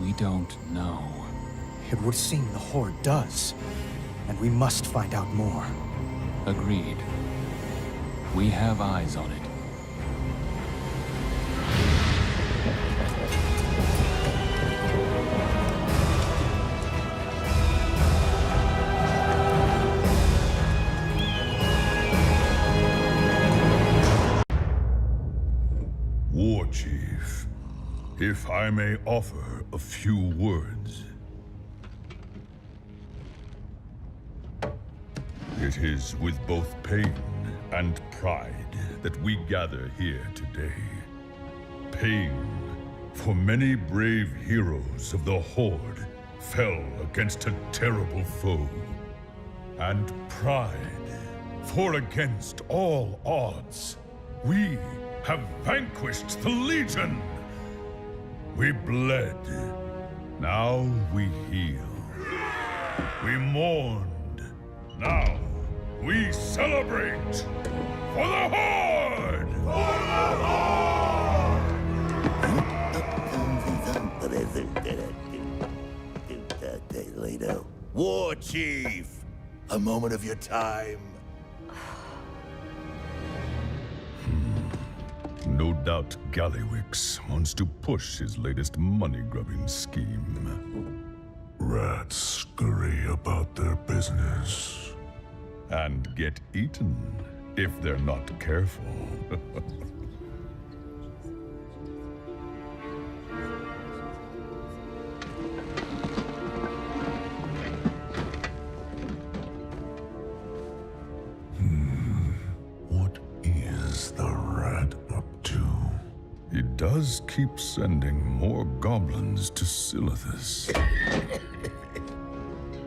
W: We don't know.
C: It would seem the Horde does, and we must find out more.
W: Agreed. We have eyes on it.
Q: War Chief, if I may offer a few words. It is with both pain and pride that we gather here today. Pain, for many brave heroes of the Horde fell against a terrible foe. And pride, for against all odds, we have vanquished the Legion! We bled. Now we heal. We mourned. Now we celebrate! For the Horde! For the
P: Horde! War Chief! A moment of your time.
E: No doubt Gallywix wants to push his latest money-grubbing scheme.
H: Rats scurry about their business.
E: And get eaten if they're not careful.
H: What is the rat up to?
E: He does keep sending more goblins to Silithus.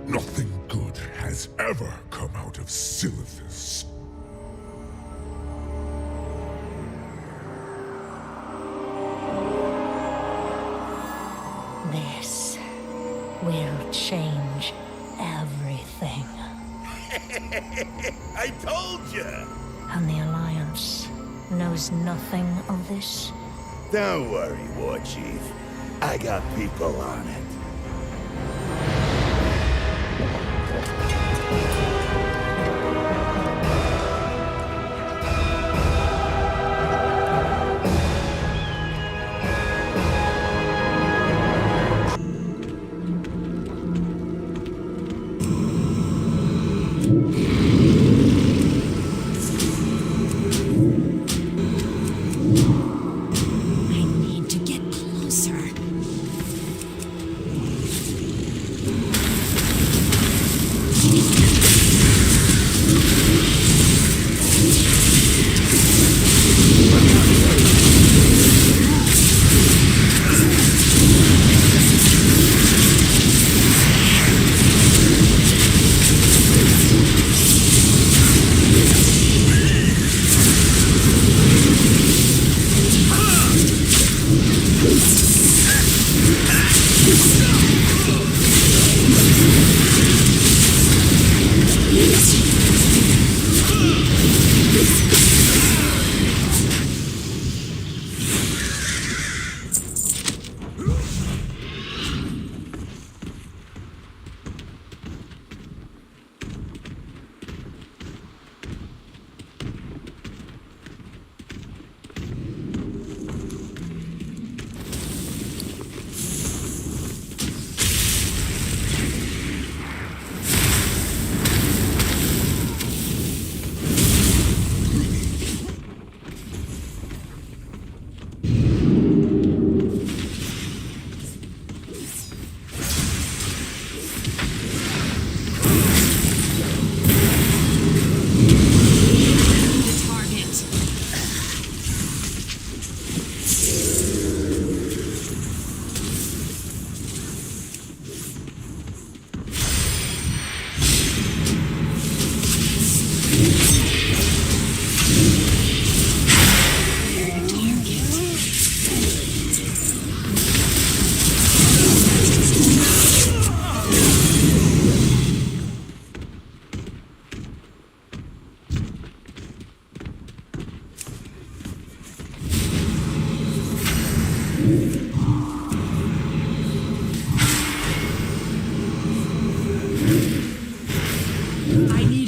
H: Nothing good has ever come out of Silithus.
J: This will change everything.
P: I told you!
J: And the Alliance knows nothing of this?
P: Don't worry, War Chief. I got people on it.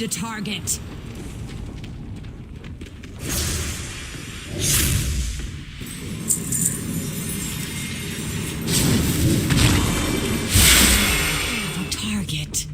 B: Target. Target.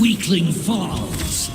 I: weakling falls.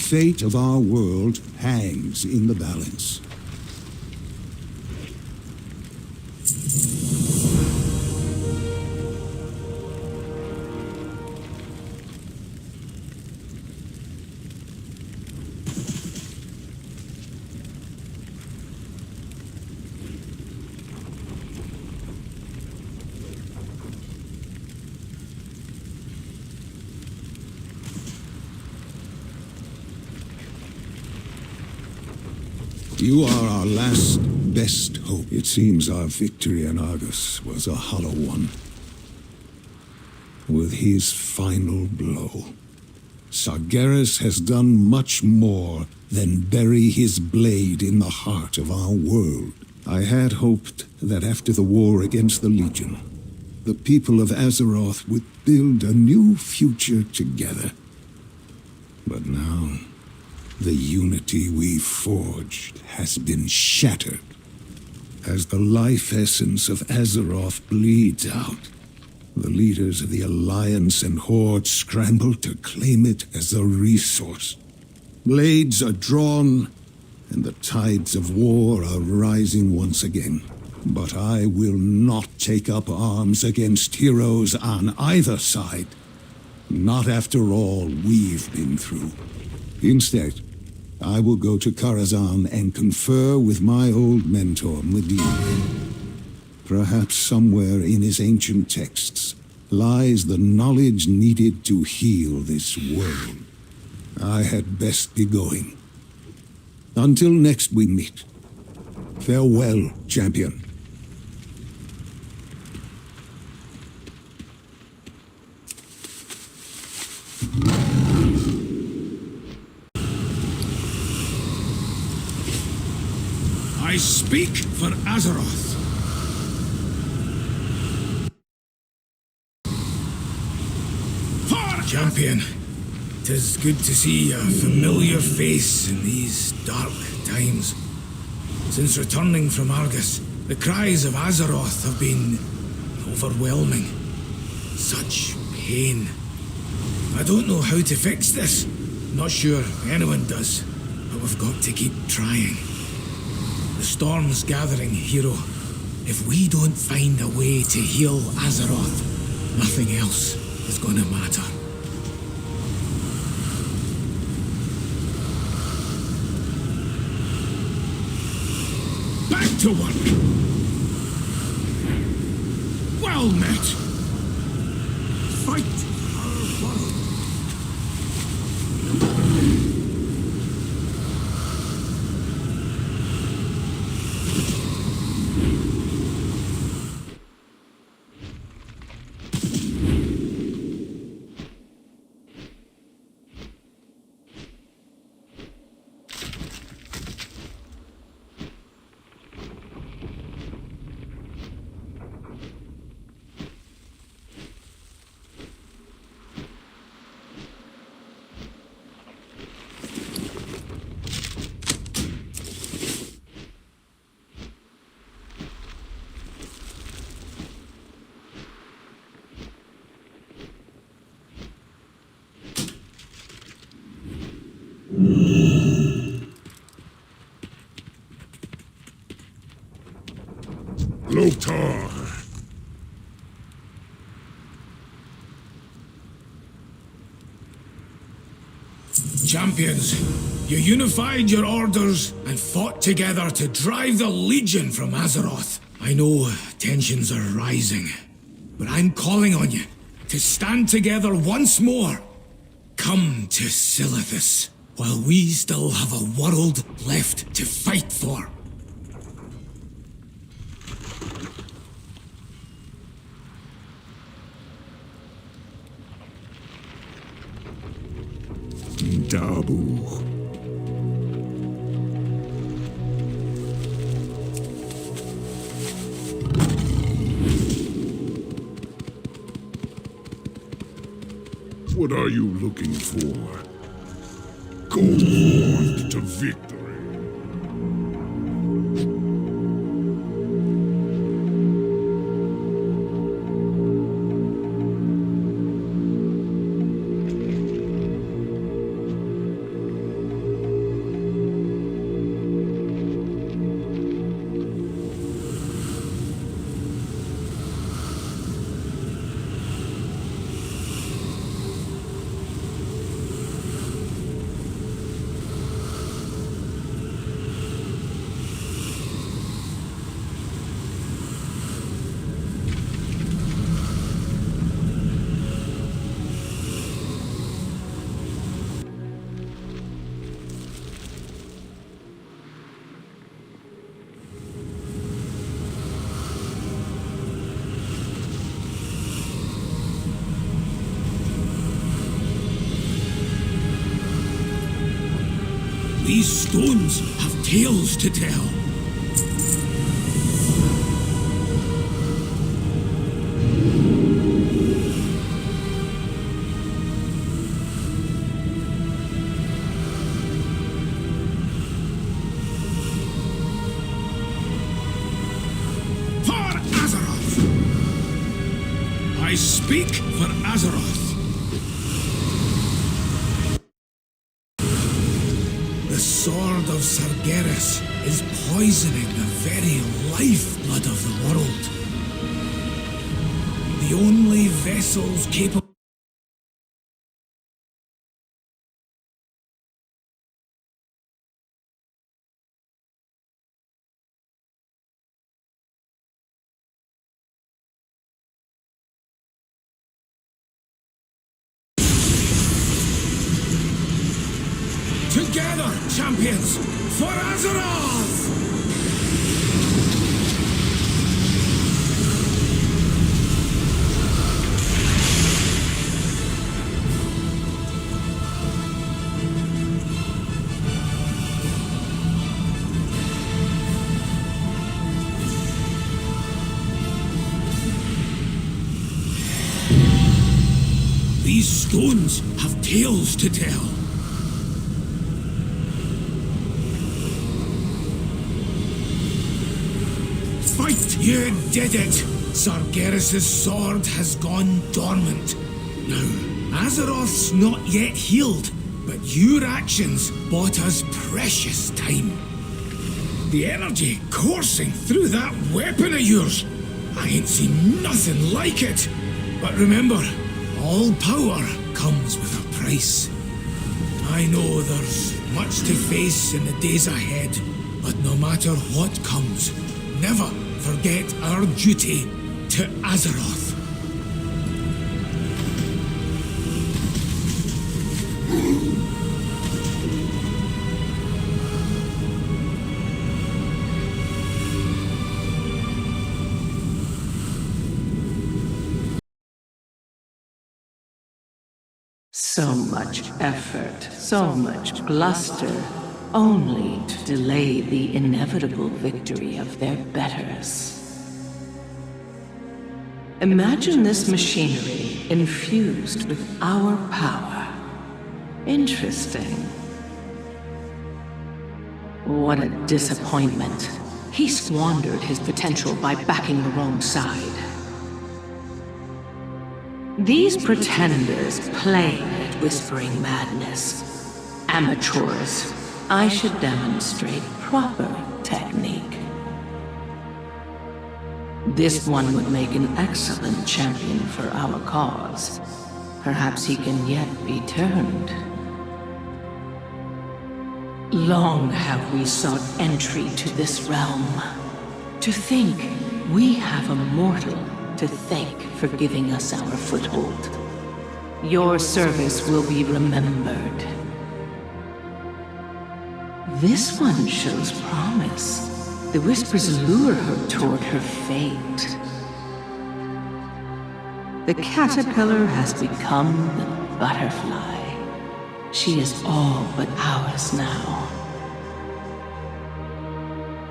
G: fate of our world hangs in the balance. You are our last, best hope. It seems our victory in Argus was a hollow one. With his final blow, Sargeras has done much more than bury his blade in the heart of our world. I had hoped that after the war against the Legion, the people of Azeroth would build a new future together. But now, the unity we forged has been shattered. As the life essence of Azeroth bleeds out, the leaders of the Alliance and Horde scramble to claim it as a resource. Blades are drawn, and the tides of war are rising once again. But I will not take up arms against heroes on either side. Not after all we've been through. Instead, I will go to Karazhan and confer with my old mentor, Medivh. Perhaps somewhere in his ancient texts lies the knowledge needed to heal this world. I had best be going. Until next we meet. Farewell, champion.
I: I speak for Azeroth. Champion, 'tis good to see a familiar face in these dark times. Since returning from Argus, the cries of Azeroth have been overwhelming. Such pain. I don't know how to fix this. Not sure anyone does, but we've got to keep trying. The storm's gathering, hero. If we don't find a way to heal Azeroth, nothing else is gonna matter. Back to work! Well met! Fight our world!
H: Loktar!
I: Champions, you unified your orders and fought together to drive the Legion from Azeroth. I know tensions are rising, but I'm calling on you to stand together once more. Come to Silithus, while we still have a world left to fight for.
G: Dabu.
H: What are you looking for? Go forth to victory.
I: These stones have tales to tell. For Azeroth! I speak for Azeroth. The sword of Sargeras is poisoning the very lifeblood of the world. The only vessels capable together, champions, for Azeroth! These stones have tales to tell. Fight! You did it! Sargeras' sword has gone dormant. Now, Azeroth's not yet healed, but your actions bought us precious time. The energy coursing through that weapon of yours, I ain't seen nothing like it. But remember, all power comes with a price. I know there's much to face in the days ahead, but no matter what comes, never forget our duty to Azeroth.
L: So much effort, so much bluster, only to delay the inevitable victory of their betters. Imagine this machinery infused with our power. Interesting. What a disappointment. He squandered his potential by backing the wrong side. These pretenders play at whispering madness. Amateurs. I should demonstrate proper technique. This one would make an excellent champion for our cause. Perhaps he can yet be turned. Long have we sought entry to this realm. To think we have a mortal to thank for giving us our foothold. Your service will be remembered. This one shows promise. The whispers lure her toward her fate. The caterpillar has become the butterfly. She is all but ours now.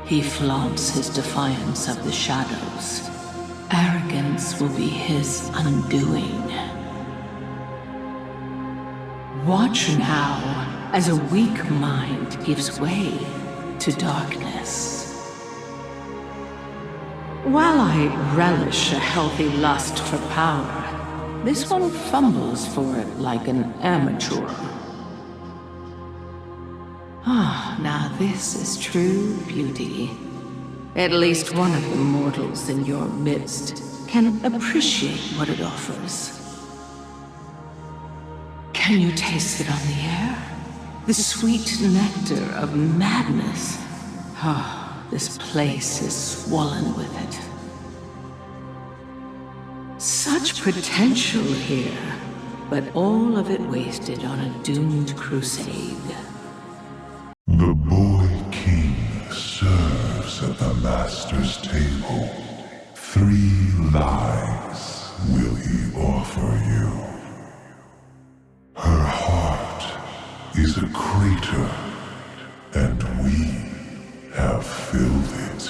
L: He flaunts his defiance of the shadows. Arrogance will be his undoing. Watch now as a weak mind gives way to darkness. While I relish a healthy lust for power, this one fumbles for it like an amateur. Ah, now this is true beauty. At least one of the mortals in your midst can appreciate what it offers. Can you taste it on the air? The sweet nectar of madness. Ah, this place is swollen with it. Such potential here, but all of it wasted on a doomed crusade.
H: The boy king serves at the master's table. 3 lives will he offer you. Her heart is a crater, filled it.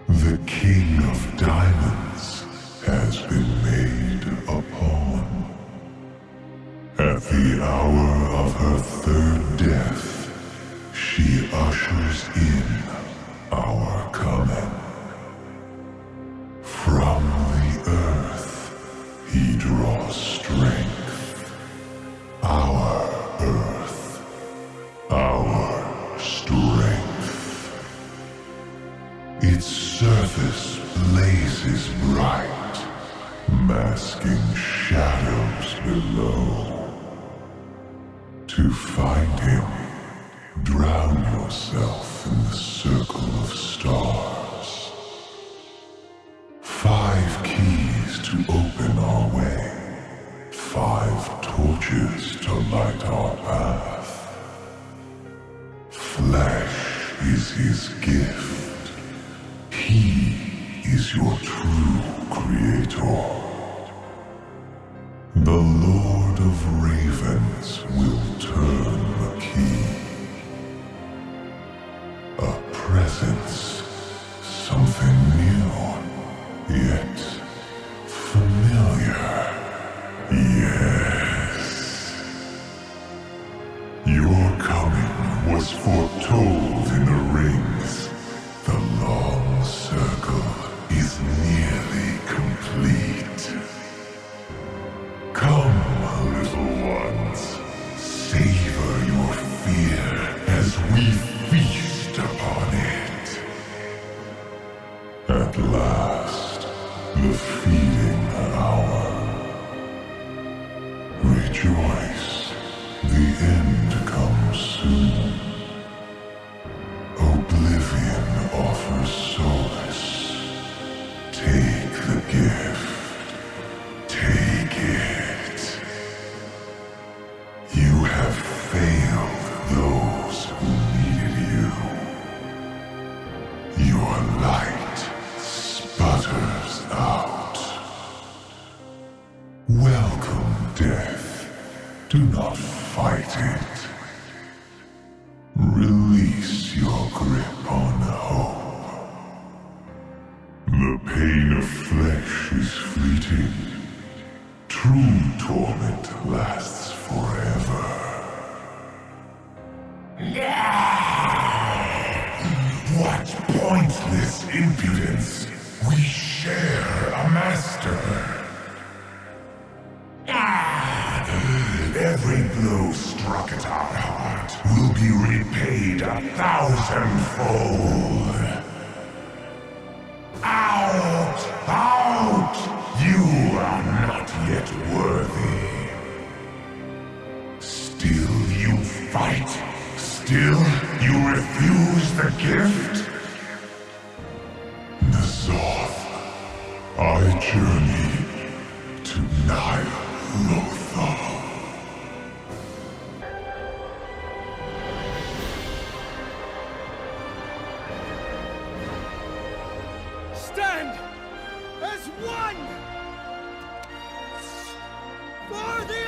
H: The King of Diamonds has been made a pawn. At the hour of her third death, she ushers in our coming. From the earth, he draws strength. Our earth, our strength. Its surface blazes bright, masking shadows below. To find him, drown yourself in the circle of stars. 5 keys to open our way, 5 torches to light our path. Flesh is his gift. He is your true creator. The Lord of Ravens will turn the key. A presence, something new, yet familiar. Yes. Your coming was foretold in the rings. The long circle is nearly complete. Come, little ones, savor your fear as we feast upon it. At last, the feeding hour. Rejoice, the end comes soon. Oblivion offers solace. Take the gift. Take it. You have failed those who needed you. Your light sputters out. Welcome, death. Do not fight it. Release your grip on hope. The pain of flesh is fleeting. True torment lasts forever. What pointless impudence! We share a master. Every blow struck at our heart will be repaid 1,000-fold. Out! Out! You are not yet worthy. Still you fight? Still you refuse the gift? N'Zoth, I journey to Ny'alotha.
C: Stand as one for the